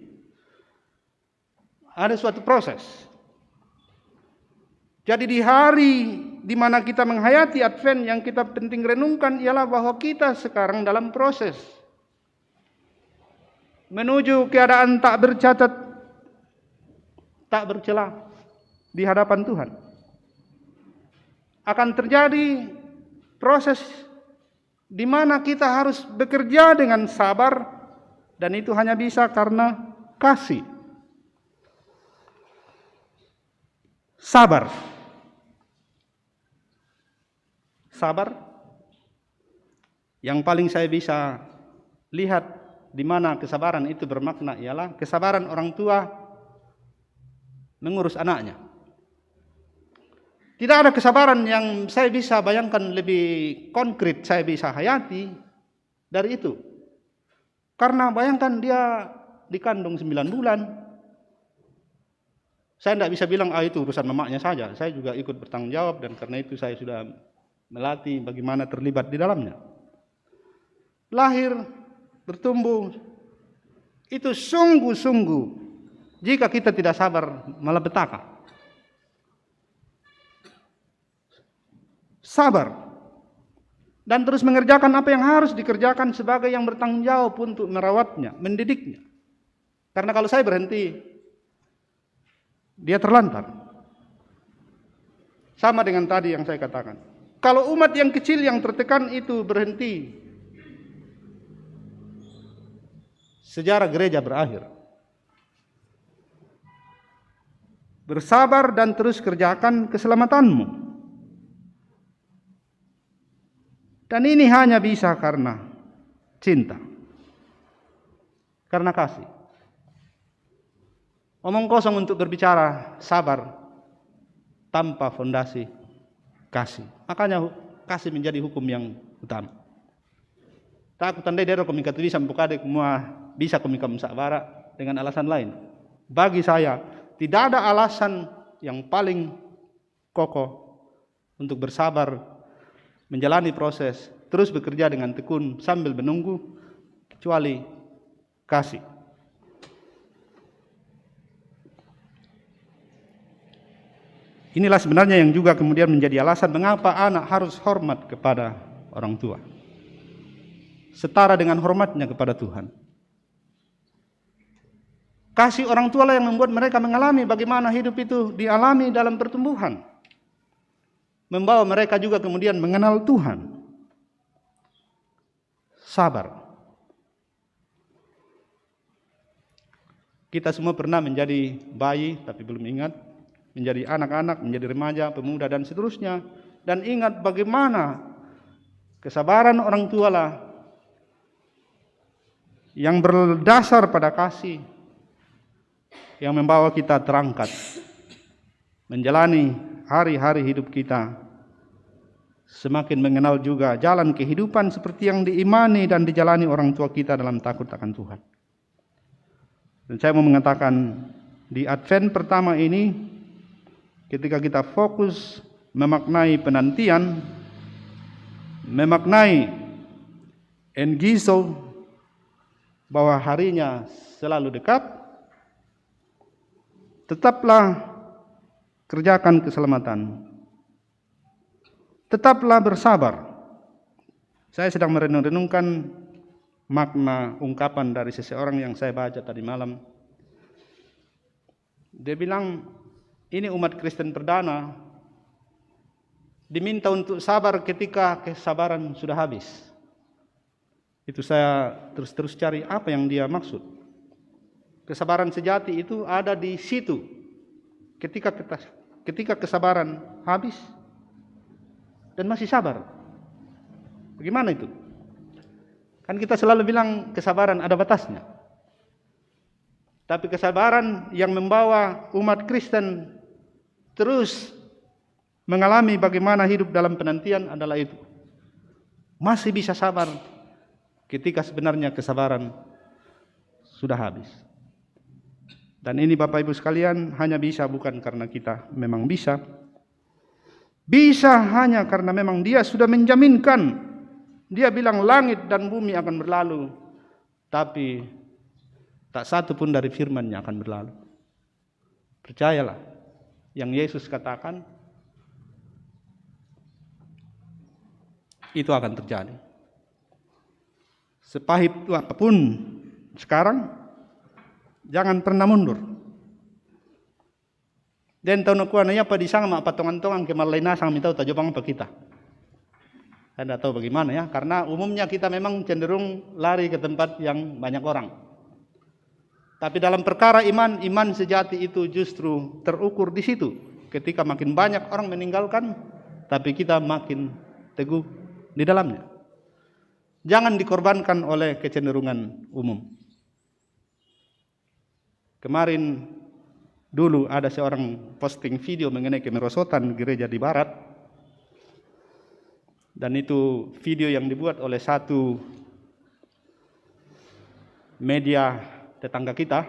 Ada suatu proses. Jadi di hari di mana kita menghayati Advent, yang kita penting renungkan ialah bahwa kita sekarang dalam proses menuju keadaan tak bercacat, tak bercela di hadapan Tuhan. Akan terjadi proses di mana kita harus bekerja dengan sabar, dan itu hanya bisa karena kasih. Sabar. Sabar. Yang paling saya bisa lihat di mana kesabaran itu bermakna ialah kesabaran orang tua mengurus anaknya. Tidak ada kesabaran yang saya bisa bayangkan lebih konkret, saya bisa hayati dari itu. Karena bayangkan dia dikandung 9 bulan. Saya tidak bisa bilang, itu urusan mamaknya saja. Saya juga ikut bertanggung jawab, dan karena itu saya sudah melatih bagaimana terlibat di dalamnya. Lahir, bertumbuh, itu sungguh-sungguh, jika kita tidak sabar, malah petaka. Sabar dan terus mengerjakan apa yang harus dikerjakan sebagai yang bertanggung jawab untuk merawatnya, mendidiknya. Karena kalau saya berhenti, dia terlantar. Sama dengan tadi yang saya katakan. Kalau umat yang kecil yang tertekan itu berhenti, sejarah gereja berakhir. Bersabar dan terus kerjakan keselamatanmu. Dan ini hanya bisa karena cinta, karena kasih. Omong kosong untuk berbicara sabar tanpa fondasi kasih. Makanya kasih menjadi hukum yang utama. Tak aku tandai dero komika tu bisa membukade semua bisa komika musabara dengan alasan lain. Bagi saya tidak ada alasan yang paling kokoh untuk bersabar, menjalani proses, terus bekerja dengan tekun sambil menunggu, kecuali kasih. Inilah sebenarnya yang juga kemudian menjadi alasan mengapa anak harus hormat kepada orang tua, setara dengan hormatnya kepada Tuhan. Kasih orang tua lah yang membuat mereka mengalami bagaimana hidup itu dialami dalam pertumbuhan, membawa mereka juga kemudian mengenal Tuhan. Sabar. Kita semua pernah menjadi bayi tapi belum ingat, menjadi anak-anak, menjadi remaja, pemuda dan seterusnya, dan ingat bagaimana kesabaran orang tua lah yang berdasar pada kasih yang membawa kita terangkat menjalani hari-hari hidup kita semakin mengenal juga jalan kehidupan seperti yang diimani dan dijalani orang tua kita dalam takut akan Tuhan. Dan saya mau mengatakan, di Advent pertama ini, ketika kita fokus memaknai penantian, memaknai engiso, bahwa harinya selalu dekat, tetaplah kerjakan keselamatan. Tetaplah bersabar. Saya sedang merenung-renungkan makna ungkapan dari seseorang yang saya baca tadi malam. Dia bilang, ini umat Kristen perdana diminta untuk sabar ketika kesabaran sudah habis. Itu saya terus cari apa yang dia maksud. Kesabaran sejati itu ada di situ. Ketika kesabaran habis dan masih sabar. Bagaimana itu? Kan kita selalu bilang kesabaran ada batasnya. Tapi kesabaran yang membawa umat Kristen terus mengalami bagaimana hidup dalam penantian adalah itu. Masih bisa sabar ketika sebenarnya kesabaran sudah habis. Dan ini Bapak Ibu sekalian hanya bisa bukan karena kita memang bisa. Bisa hanya karena memang Dia sudah menjaminkan. Dia bilang langit dan bumi akan berlalu, tapi tak satu pun dari firman-Nya akan berlalu. Percayalah, yang Yesus katakan itu akan terjadi. Sepahit apapun sekarang, jangan pernah mundur. Dan tahu nakuan na apa di sana patongan-tongan kemalena sang minta tajobang apa kita. Anda tahu bagaimana ya? Karena umumnya kita memang cenderung lari ke tempat yang banyak orang. Tapi dalam perkara iman, iman sejati itu justru terukur di situ. Ketika makin banyak orang meninggalkan, tapi kita makin teguh di dalamnya. Jangan dikorbankan oleh kecenderungan umum. Kemarin dulu ada seorang posting video mengenai kemerosotan gereja di barat. Dan itu video yang dibuat oleh satu media tetangga kita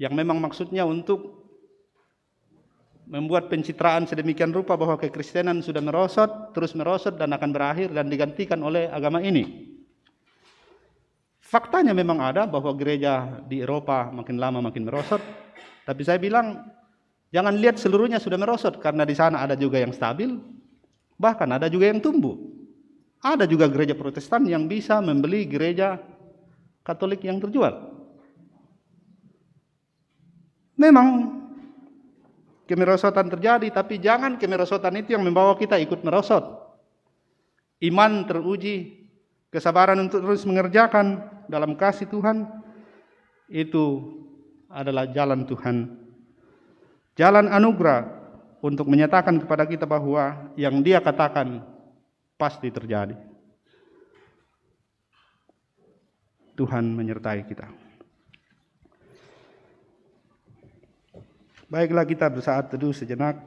yang memang maksudnya untuk membuat pencitraan sedemikian rupa bahwa kekristenan sudah merosot, terus merosot dan akan berakhir dan digantikan oleh agama ini. Faktanya memang ada bahwa gereja di Eropa makin lama makin merosot. Tapi saya bilang, jangan lihat seluruhnya sudah merosot, karena di sana ada juga yang stabil, bahkan ada juga yang tumbuh. Ada juga gereja Protestan yang bisa membeli gereja Katolik yang terjual. Memang kemerosotan terjadi, tapi jangan kemerosotan itu yang membawa kita ikut merosot. Iman teruji, kesabaran untuk terus mengerjakan dalam kasih Tuhan, itu adalah jalan Tuhan. Jalan anugerah untuk menyatakan kepada kita bahwa yang Dia katakan pasti terjadi. Tuhan menyertai kita. Baiklah, kita bersaat teduh sejenak.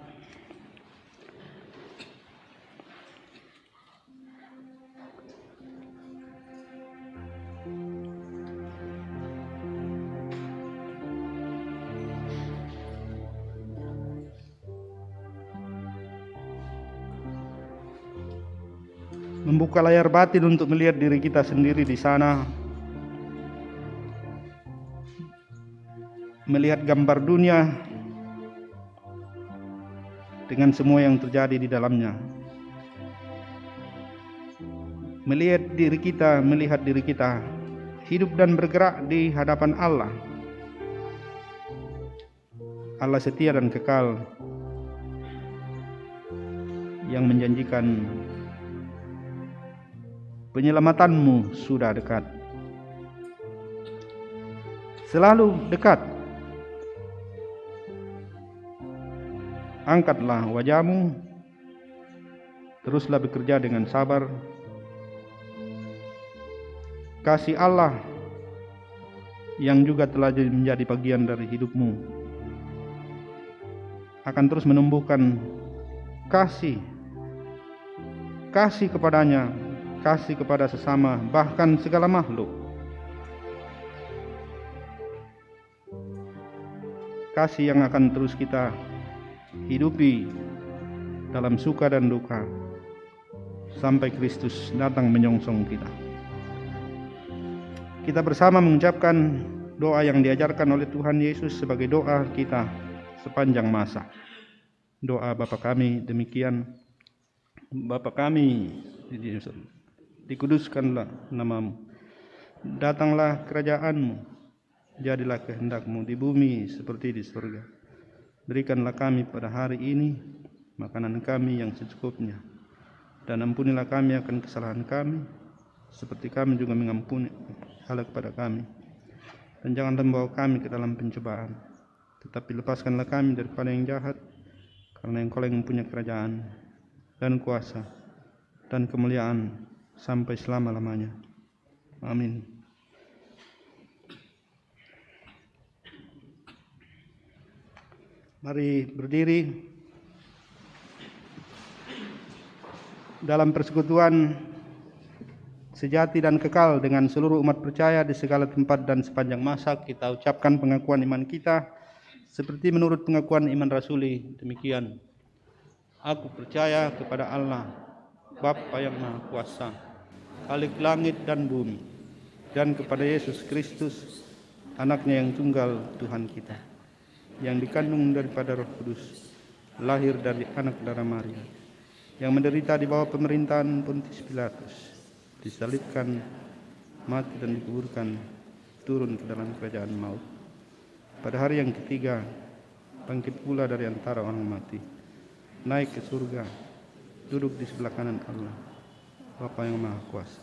Membuka layar batin untuk melihat diri kita sendiri di sana. Melihat gambar dunia dengan semua yang terjadi di dalamnya. Melihat diri kita hidup dan bergerak di hadapan Allah. Allah setia dan kekal yang menjanjikan penyelamatanmu sudah dekat. Selalu dekat. Angkatlah wajahmu, teruslah bekerja dengan sabar. Kasih Allah yang juga telah menjadi bagian dari hidupmu akan terus menumbuhkan kasih kasih kepadanya, kasih kepada sesama, bahkan segala makhluk. Kasih yang akan terus kita hidupi dalam suka dan duka sampai Kristus datang menyongsong kita. Kita bersama mengucapkan doa yang diajarkan oleh Tuhan Yesus sebagai doa kita sepanjang masa. Doa Bapa kami demikian: Bapa kami, dikuduskanlah namamu, datanglah kerajaanmu, jadilah kehendakmu di bumi seperti di surga. Berikanlah kami pada hari ini makanan kami yang secukupnya, dan ampunilah kami akan kesalahan kami, seperti kami juga mengampuni salah kepada kami. Dan janganlah membawa kami ke dalam pencobaan, tetapi lepaskanlah kami daripada yang jahat, karena Engkau yang mempunyai kerajaan dan kuasa dan kemuliaan sampai selama-lamanya. Amin. Mari berdiri dalam persekutuan sejati dan kekal dengan seluruh umat percaya di segala tempat dan sepanjang masa. Kita ucapkan pengakuan iman kita seperti menurut pengakuan iman rasuli demikian: Aku percaya kepada Allah, Bapa yang Maha Kuasa, Khalik langit dan bumi, dan kepada Yesus Kristus, Anaknya yang tunggal Tuhan kita, yang dikandung daripada Roh Kudus, lahir dari anak darah Maria, yang menderita di bawah pemerintahan Pontius Pilatus, disalibkan, mati dan dikuburkan, turun ke dalam kerajaan maut. Pada hari yang ketiga, bangkit pula dari antara orang mati, naik ke surga, duduk di sebelah kanan Allah, Bapa yang Maha Kuasa,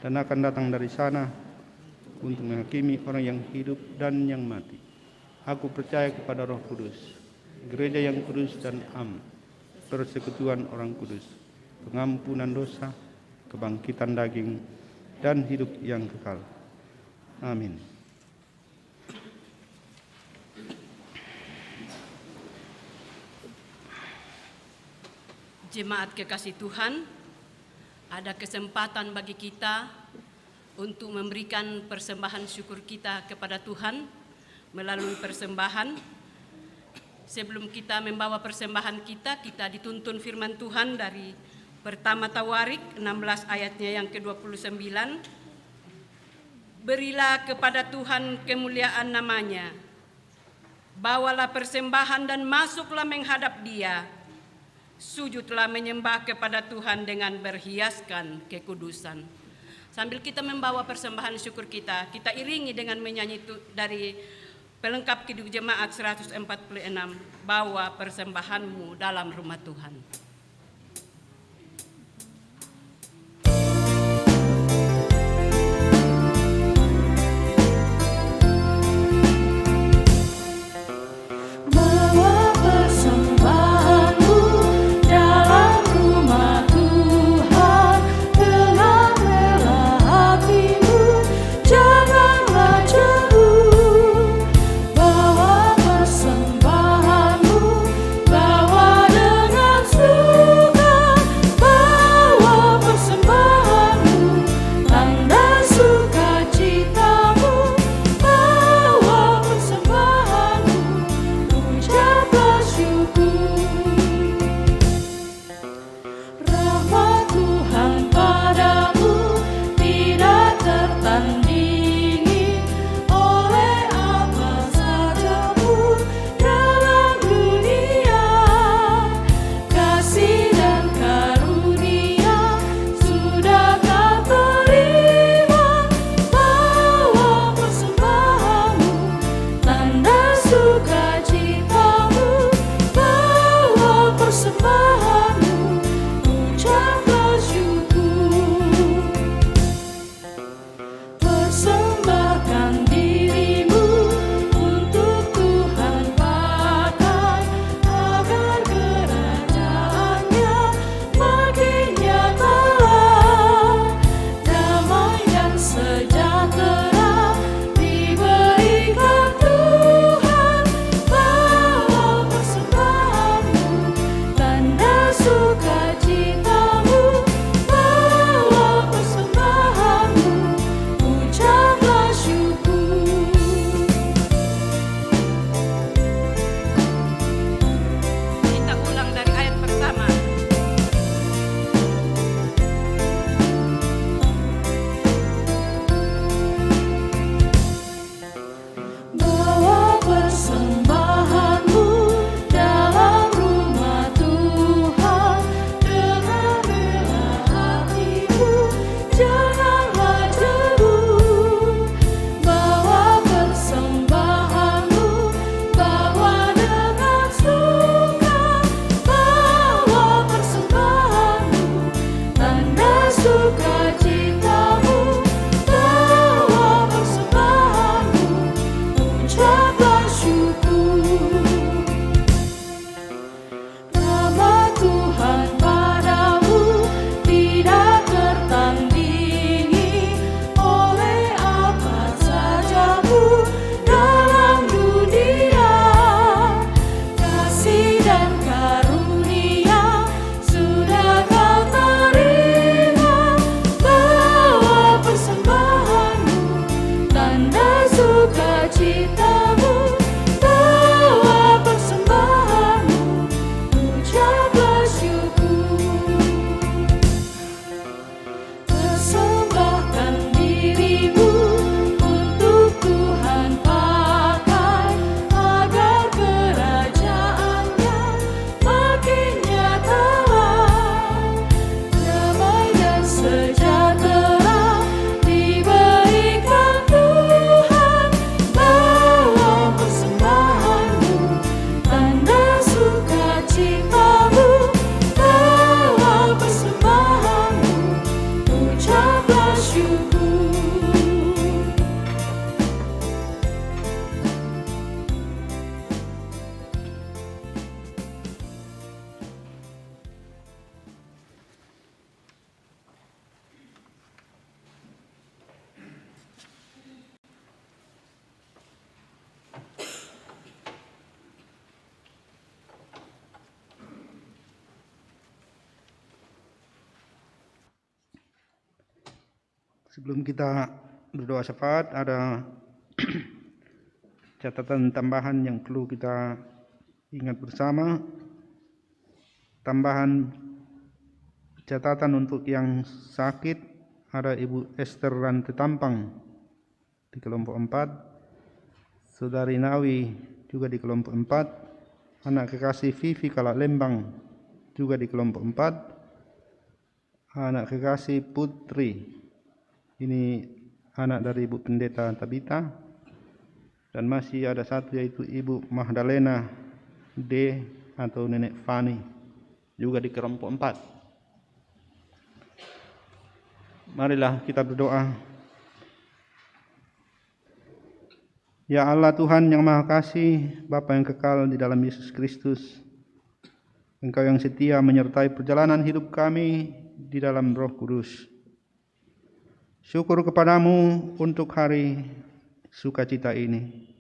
dan akan datang dari sana untuk menghakimi orang yang hidup dan yang mati. Aku percaya kepada Roh Kudus, gereja yang kudus dan am, persekutuan orang kudus, pengampunan dosa, kebangkitan daging, dan hidup yang kekal. Amin. Jemaat kekasih Tuhan, ada kesempatan bagi kita untuk memberikan persembahan syukur kita kepada Tuhan melalui persembahan. Sebelum kita membawa persembahan kita dituntun firman Tuhan dari pertama Tawarik 16 ayatnya yang ke-29. Berilah kepada Tuhan kemuliaan namanya, bawalah persembahan dan masuklah menghadap Dia, sujudlah menyembah kepada Tuhan dengan berhiaskan kekudusan. Sambil kita membawa persembahan syukur kita iringi dengan menyanyi dari pelengkap Kidung Jemaat 146, bawa persembahanmu dalam rumah Tuhan. Bawa dengan Sebelum kita berdoa syafaat, ada catatan tambahan yang perlu kita ingat bersama. Tambahan catatan untuk yang sakit, ada Ibu Esther Rante Tampang di kelompok 4, Saudari Nawi juga di kelompok 4, anak kekasih Vivi Kalak Lembang juga di kelompok 4, anak kekasih Putri, ini anak dari Ibu Pendeta Tabita, dan masih ada satu yaitu Ibu Magdalena D atau Nenek Fani juga di kelompok 4. Marilah kita berdoa. Ya Allah Tuhan yang Maha Kasih, Bapa yang kekal di dalam Yesus Kristus, Engkau yang setia menyertai perjalanan hidup kami di dalam Roh Kudus. Syukur kepadamu untuk hari sukacita ini,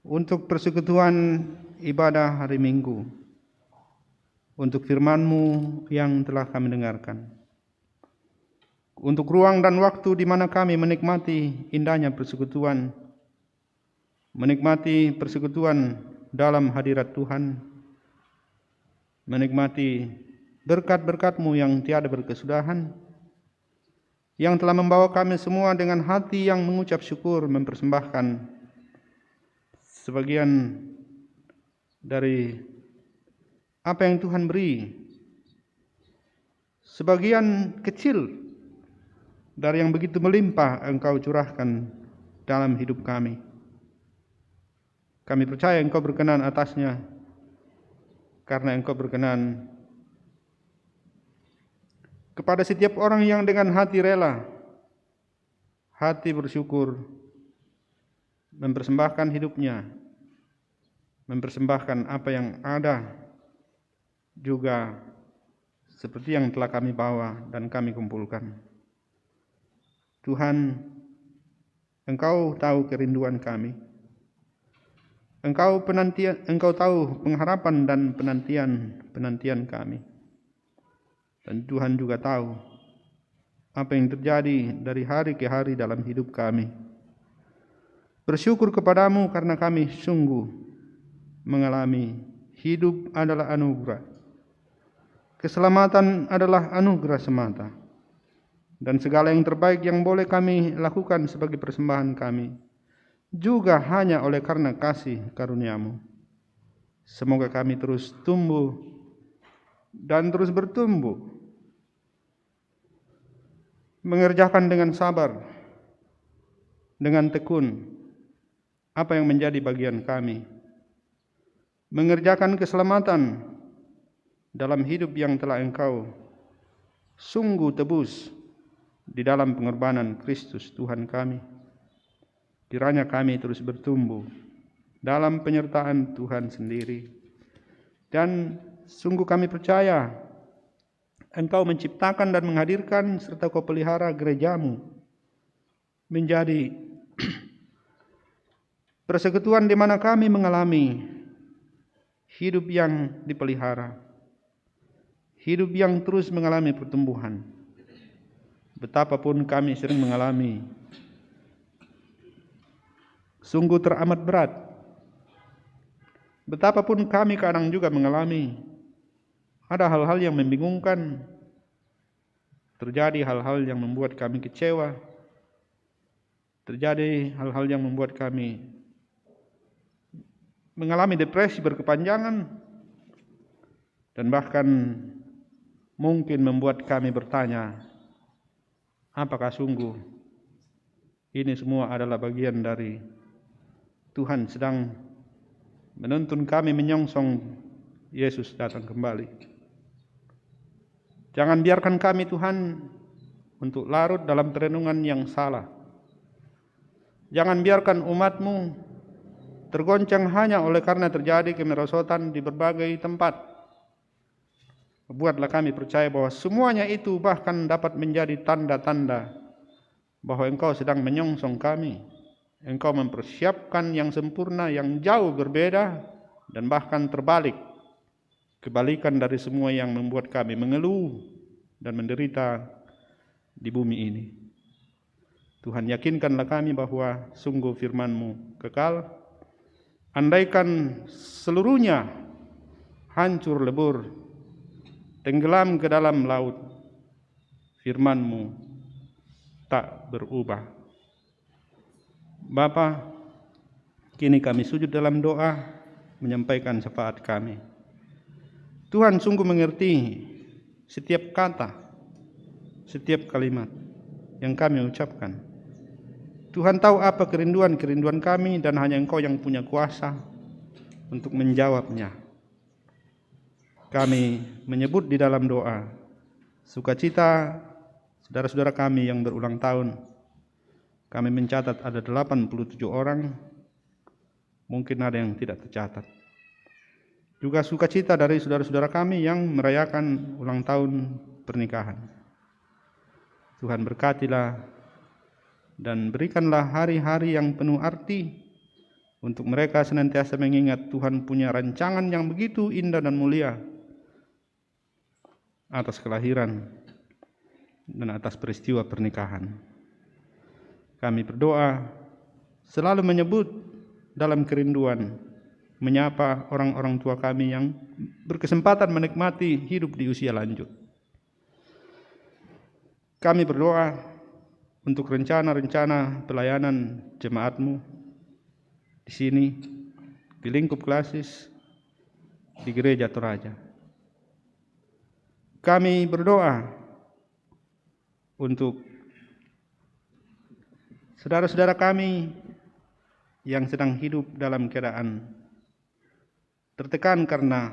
untuk persekutuan ibadah hari Minggu, untuk firman-Mu yang telah kami dengarkan, untuk ruang dan waktu di mana kami menikmati indahnya persekutuan, menikmati persekutuan dalam hadirat Tuhan, menikmati berkat-berkat-Mu yang tiada berkesudahan, yang telah membawa kami semua dengan hati yang mengucap syukur mempersembahkan sebagian dari apa yang Tuhan beri, sebagian kecil dari yang begitu melimpah Engkau curahkan dalam hidup kami. Kami percaya Engkau berkenan atasnya, karena Engkau berkenan kepada setiap orang yang dengan hati rela, hati bersyukur, mempersembahkan hidupnya, mempersembahkan apa yang ada, juga seperti yang telah kami bawa dan kami kumpulkan. Tuhan, Engkau tahu kerinduan kami. Engkau tahu pengharapan dan penantian kami. Dan Tuhan juga tahu apa yang terjadi dari hari ke hari dalam hidup kami. Bersyukur kepadamu karena kami sungguh mengalami hidup adalah anugerah. Keselamatan adalah anugerah semata. Dan segala yang terbaik yang boleh kami lakukan sebagai persembahan kami juga hanya oleh karena kasih karunia-Mu. Semoga kami terus tumbuh dan terus bertumbuh, mengerjakan dengan sabar, dengan tekun apa yang menjadi bagian kami, mengerjakan keselamatan dalam hidup yang telah Engkau sungguh tebus di dalam pengorbanan Kristus Tuhan kami. Kiranya kami terus bertumbuh dalam penyertaan Tuhan sendiri, dan sungguh kami percaya Engkau menciptakan dan menghadirkan serta Kau pelihara gereja-Mu menjadi persekutuan di mana kami mengalami hidup yang dipelihara, hidup yang terus mengalami pertumbuhan. Betapapun kami sering mengalami sungguh teramat berat, betapapun kami kadang juga mengalami ada hal-hal yang membingungkan, terjadi hal-hal yang membuat kami kecewa, terjadi hal-hal yang membuat kami mengalami depresi berkepanjangan, dan bahkan mungkin membuat kami bertanya, apakah sungguh ini semua adalah bagian dari Tuhan sedang menuntun kami menyongsong Yesus datang kembali. Jangan biarkan kami Tuhan untuk larut dalam perenungan yang salah. Jangan biarkan umat-Mu tergoncang hanya oleh karena terjadi kemerosotan di berbagai tempat. Buatlah kami percaya bahwa semuanya itu bahkan dapat menjadi tanda-tanda bahwa Engkau sedang menyongsong kami. Engkau mempersiapkan yang sempurna, yang jauh berbeda, dan bahkan terbalik. Kebalikan dari semua yang membuat kami mengeluh dan menderita di bumi ini. Tuhan, yakinkanlah kami bahwa sungguh firman-Mu kekal. Andaikan seluruhnya hancur lebur, tenggelam ke dalam laut, firman-Mu tak berubah. Bapa, kini kami sujud dalam doa menyampaikan syafaat kami. Tuhan sungguh mengerti setiap kata, setiap kalimat yang kami ucapkan. Tuhan tahu apa kerinduan-kerinduan kami, dan hanya Engkau yang punya kuasa untuk menjawabnya. Kami menyebut di dalam doa sukacita saudara-saudara kami yang berulang tahun. Kami mencatat ada 87 orang, mungkin ada yang tidak tercatat. Juga sukacita dari saudara-saudara kami yang merayakan ulang tahun pernikahan. Tuhan, berkatilah dan berikanlah hari-hari yang penuh arti untuk mereka senantiasa mengingat Tuhan punya rancangan yang begitu indah dan mulia atas kelahiran dan atas peristiwa pernikahan. Kami berdoa selalu menyebut dalam kerinduan, menyapa orang-orang tua kami yang berkesempatan menikmati hidup di usia lanjut. Kami berdoa untuk rencana-rencana pelayanan jemaat-Mu di sini, di lingkup klasis, di Gereja Toraja. Kami berdoa untuk saudara-saudara kami yang sedang hidup dalam keadaan tertekan karena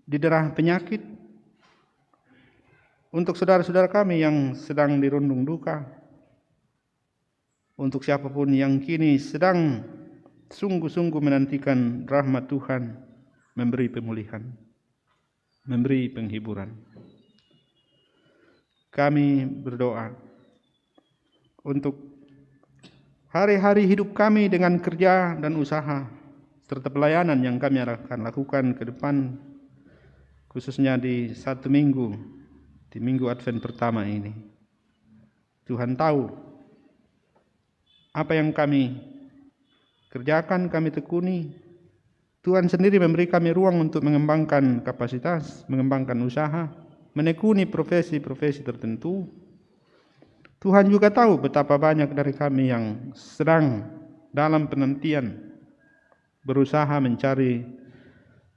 didera penyakit, untuk saudara-saudara kami yang sedang dirundung duka, untuk siapapun yang kini sedang sungguh-sungguh menantikan rahmat Tuhan memberi pemulihan, memberi penghiburan. Kami berdoa untuk hari-hari hidup kami dengan kerja dan usaha serta pelayanan yang kami akan lakukan ke depan, khususnya di satu minggu, di minggu Advent pertama ini. Tuhan tahu apa yang kami kerjakan, kami tekuni. Tuhan sendiri memberi kami ruang untuk mengembangkan kapasitas, mengembangkan usaha, menekuni profesi-profesi tertentu. Tuhan juga tahu betapa banyak dari kami yang sedang dalam penantian berusaha mencari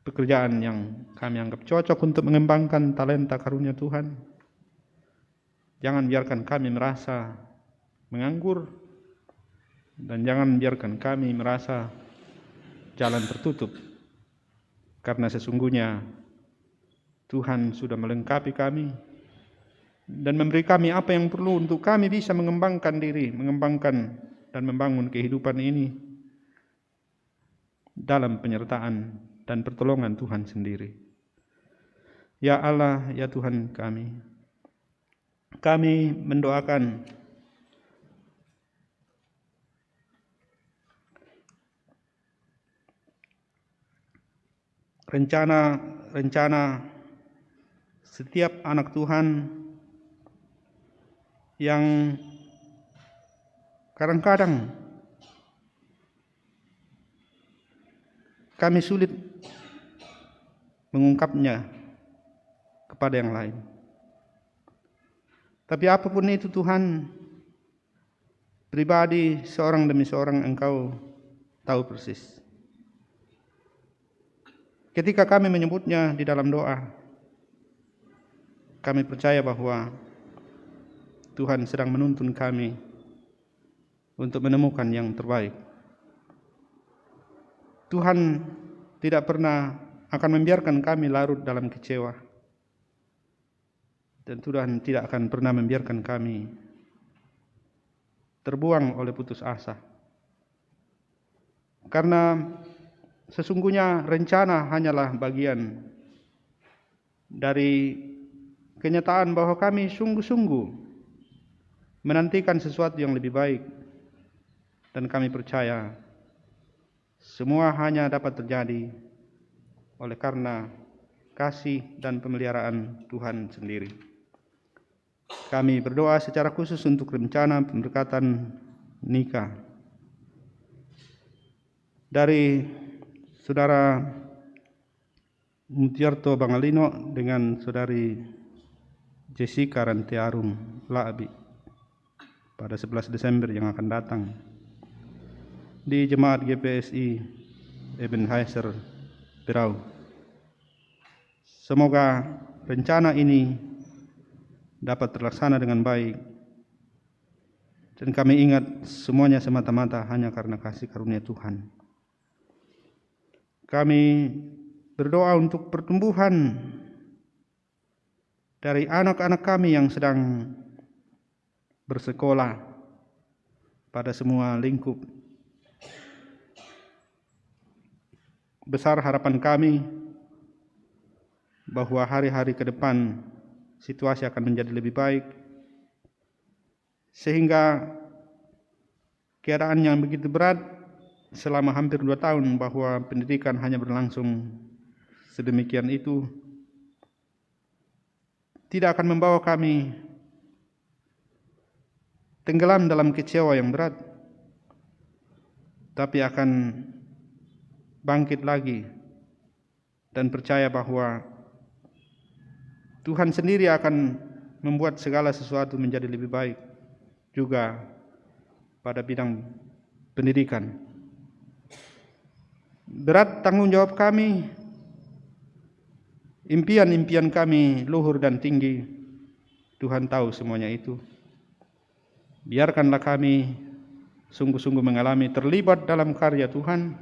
pekerjaan yang kami anggap cocok untuk mengembangkan talenta karunia Tuhan. Jangan biarkan kami merasa menganggur, dan jangan biarkan kami merasa jalan tertutup, karena sesungguhnya Tuhan sudah melengkapi kami dan memberi kami apa yang perlu untuk kami bisa mengembangkan diri, mengembangkan dan membangun kehidupan ini dalam penyertaan dan pertolongan Tuhan sendiri. Ya Allah, ya Tuhan kami mendoakan rencana setiap anak Tuhan yang kadang-kadang kami sulit mengungkapnya kepada yang lain. Tapi apapun itu Tuhan, pribadi seorang demi seorang Engkau tahu persis. Ketika kami menyebutnya di dalam doa, kami percaya bahwa Tuhan sedang menuntun kami untuk menemukan yang terbaik. Tuhan tidak pernah akan membiarkan kami larut dalam kecewa, dan Tuhan tidak akan pernah membiarkan kami terbuang oleh putus asa. Karena sesungguhnya rencana hanyalah bagian dari kenyataan bahwa kami sungguh-sungguh menantikan sesuatu yang lebih baik, dan kami percaya semua hanya dapat terjadi oleh karena kasih dan pemeliharaan Tuhan sendiri. Kami berdoa secara khusus untuk rencana pemberkatan nikah dari Saudara Mutiarto Bangalino dengan Saudari Jessica Rantiarum Laabi pada 11 Desember yang akan datang di Jemaat GPSI Ebenezer Berau. Semoga rencana ini dapat terlaksana dengan baik, dan kami ingat semuanya semata-mata hanya karena kasih karunia Tuhan. Kami berdoa untuk pertumbuhan dari anak-anak kami yang sedang bersekolah pada semua lingkup. Besar harapan kami bahwa hari-hari ke depan situasi akan menjadi lebih baik, sehingga keadaan yang begitu berat selama hampir 2 tahun bahwa pendidikan hanya berlangsung sedemikian itu tidak akan membawa kami tenggelam dalam kecewa yang berat, tapi akan bangkit lagi dan percaya bahwa Tuhan sendiri akan membuat segala sesuatu menjadi lebih baik juga pada bidang pendidikan. Berat tanggung jawab kami, impian-impian kami luhur dan tinggi, Tuhan tahu semuanya itu. Biarkanlah kami sungguh-sungguh mengalami terlibat dalam karya Tuhan,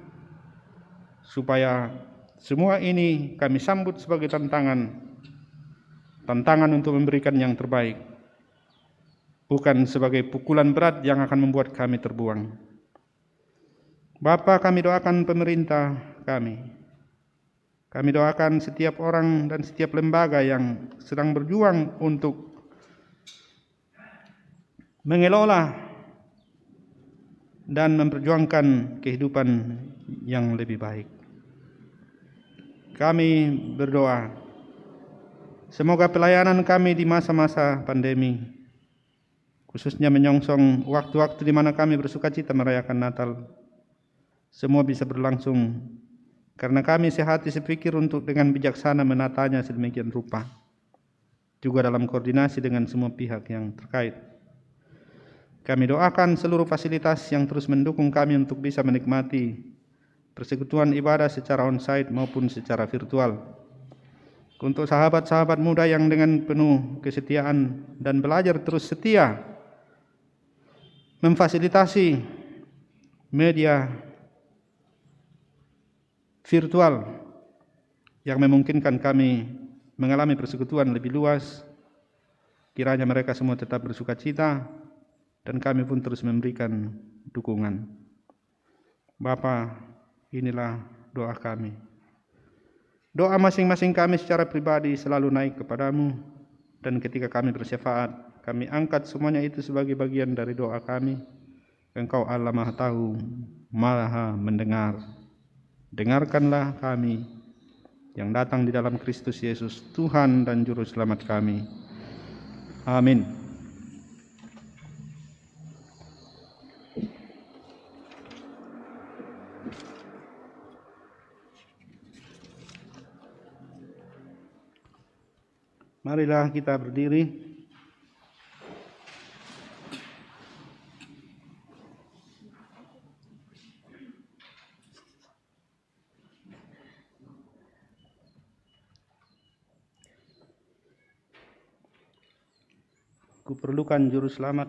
supaya semua ini kami sambut sebagai tantangan untuk memberikan yang terbaik, bukan sebagai pukulan berat yang akan membuat kami terbuang. Bapa, kami doakan pemerintah kami. Kami doakan setiap orang dan setiap lembaga yang sedang berjuang untuk mengelola dan memperjuangkan kehidupan yang lebih baik. Kami berdoa, semoga pelayanan kami di masa-masa pandemi, khususnya menyongsong waktu-waktu di mana kami bersukacita merayakan Natal, semua bisa berlangsung karena kami sehati sepikir untuk dengan bijaksana menatanya sedemikian rupa, juga dalam koordinasi dengan semua pihak yang terkait. Kami doakan seluruh fasilitas yang terus mendukung kami untuk bisa menikmati persekutuan ibadah secara onsite maupun secara virtual. Untuk sahabat-sahabat muda yang dengan penuh kesetiaan dan belajar terus setia memfasilitasi media virtual yang memungkinkan kami mengalami persekutuan lebih luas, kiranya mereka semua tetap bersukacita dan kami pun terus memberikan dukungan. Bapa, inilah doa kami. Doa masing-masing kami secara pribadi selalu naik kepadamu, dan ketika kami bersyafaat, kami angkat semuanya itu sebagai bagian dari doa kami. Engkau Allah Maha Tahu, Maha Mendengar. Dengarkanlah kami yang datang di dalam Kristus Yesus, Tuhan dan Juru Selamat kami. Amin. Marilah kita berdiri. Kuperlukan Juru Selamat.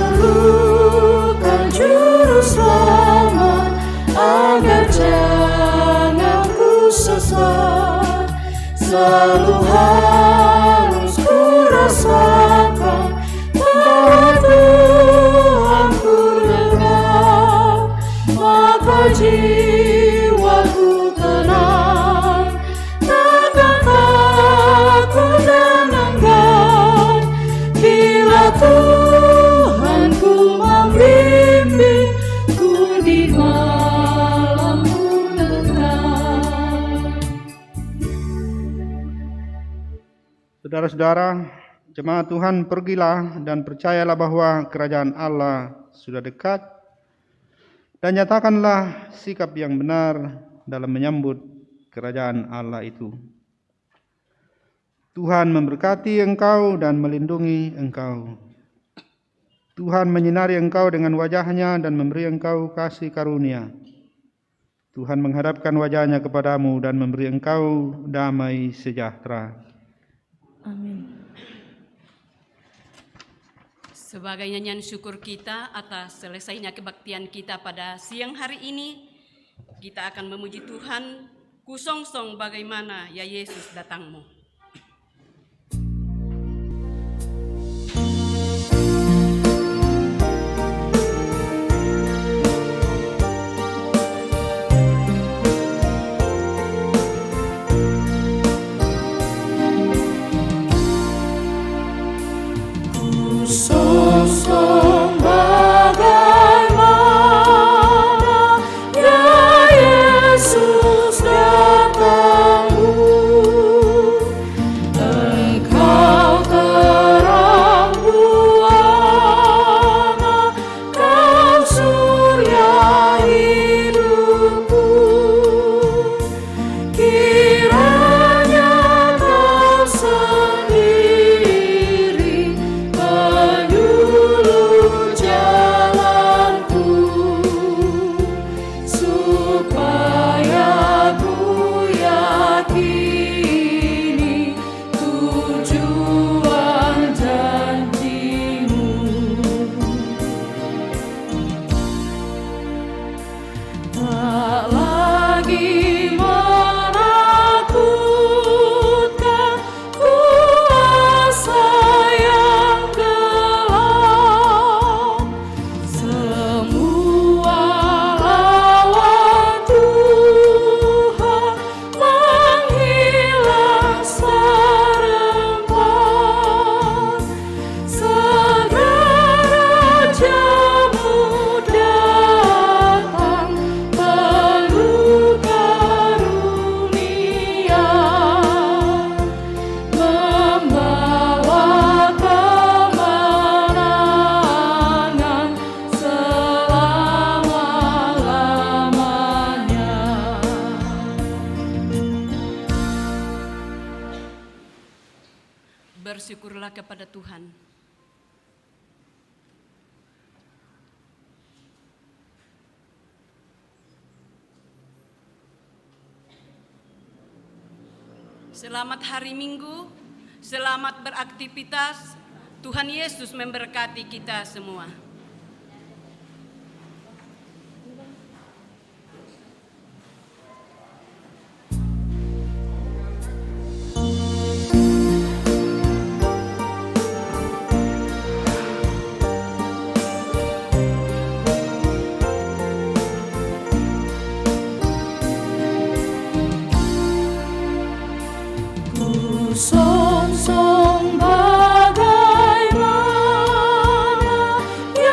Kuperlukan Juru Selamat agar jangan ku sesat. Selalu harus ku rasakan Tuhan ku dekat, maka jiwaku tenang, takkan takut dan enggan bila Saudara-saudara, jemaat Tuhan, pergilah dan percayalah bahwa kerajaan Allah sudah dekat, dan nyatakanlah sikap yang benar dalam menyambut kerajaan Allah itu. Tuhan memberkati engkau dan melindungi engkau. Tuhan menyinari engkau dengan wajah-Nya dan memberi engkau kasih karunia. Tuhan menghadapkan wajah-Nya kepadamu dan memberi engkau damai sejahtera. Amin. Sebagai nyanyian syukur kita atas selesainya kebaktian kita pada siang hari ini, kita akan memuji Tuhan, kusongsong bagaimana ya Yesus datangmu. Sosok bagaimana ya Yesus datangmu, Engkau terang buana, Kau surya hidupku. Kiranya Kau sendiri penyuluh jalanku, supaya ku yakini tujuan janji-Mu. Tak lagi menakutkan kuasa yang gelap, semua lawan Tuhan menghilang serempak. Segera jamu datang, penuh karunia, membawa kemenangan selama-lamanya. Bersyukurlah kepada Tuhan. Selamat hari Minggu, selamat beraktivitas. Tuhan Yesus memberkati kita semua. Sosok bagaimana ya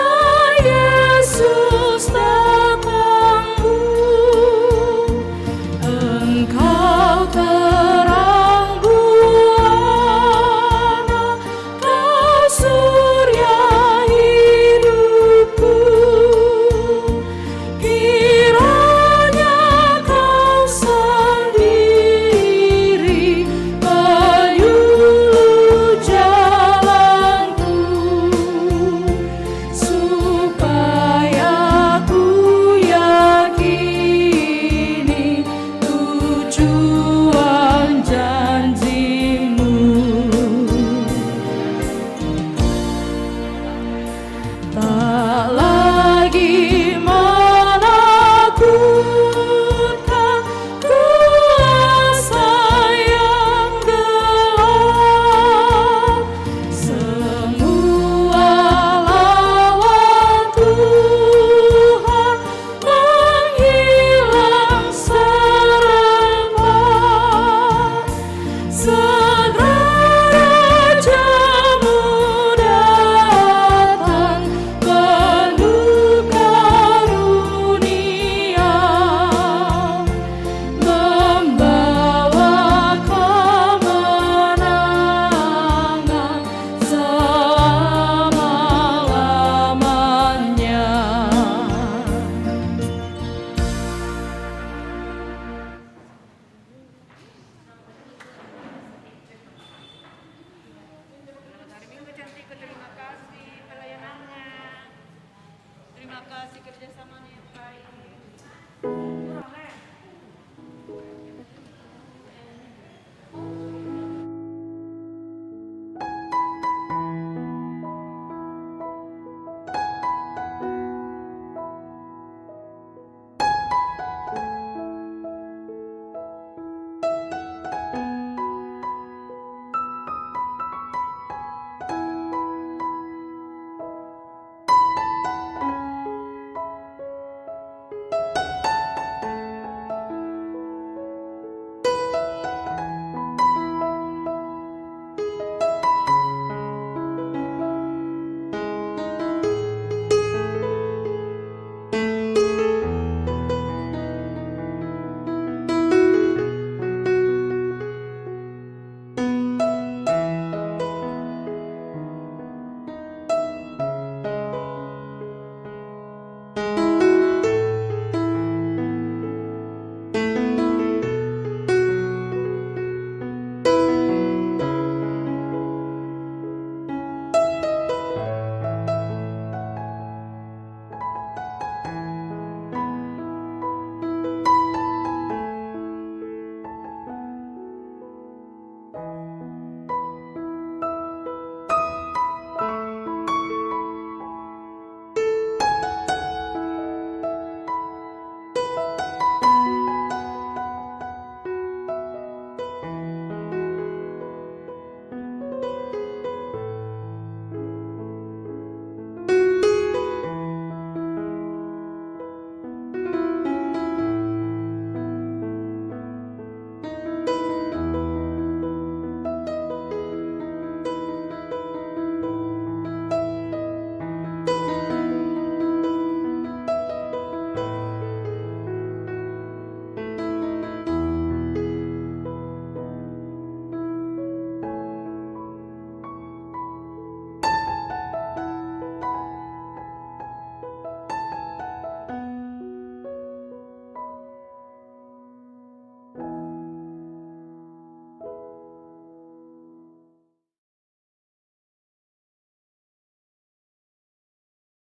Terima kasih kerjasamanya yang baik.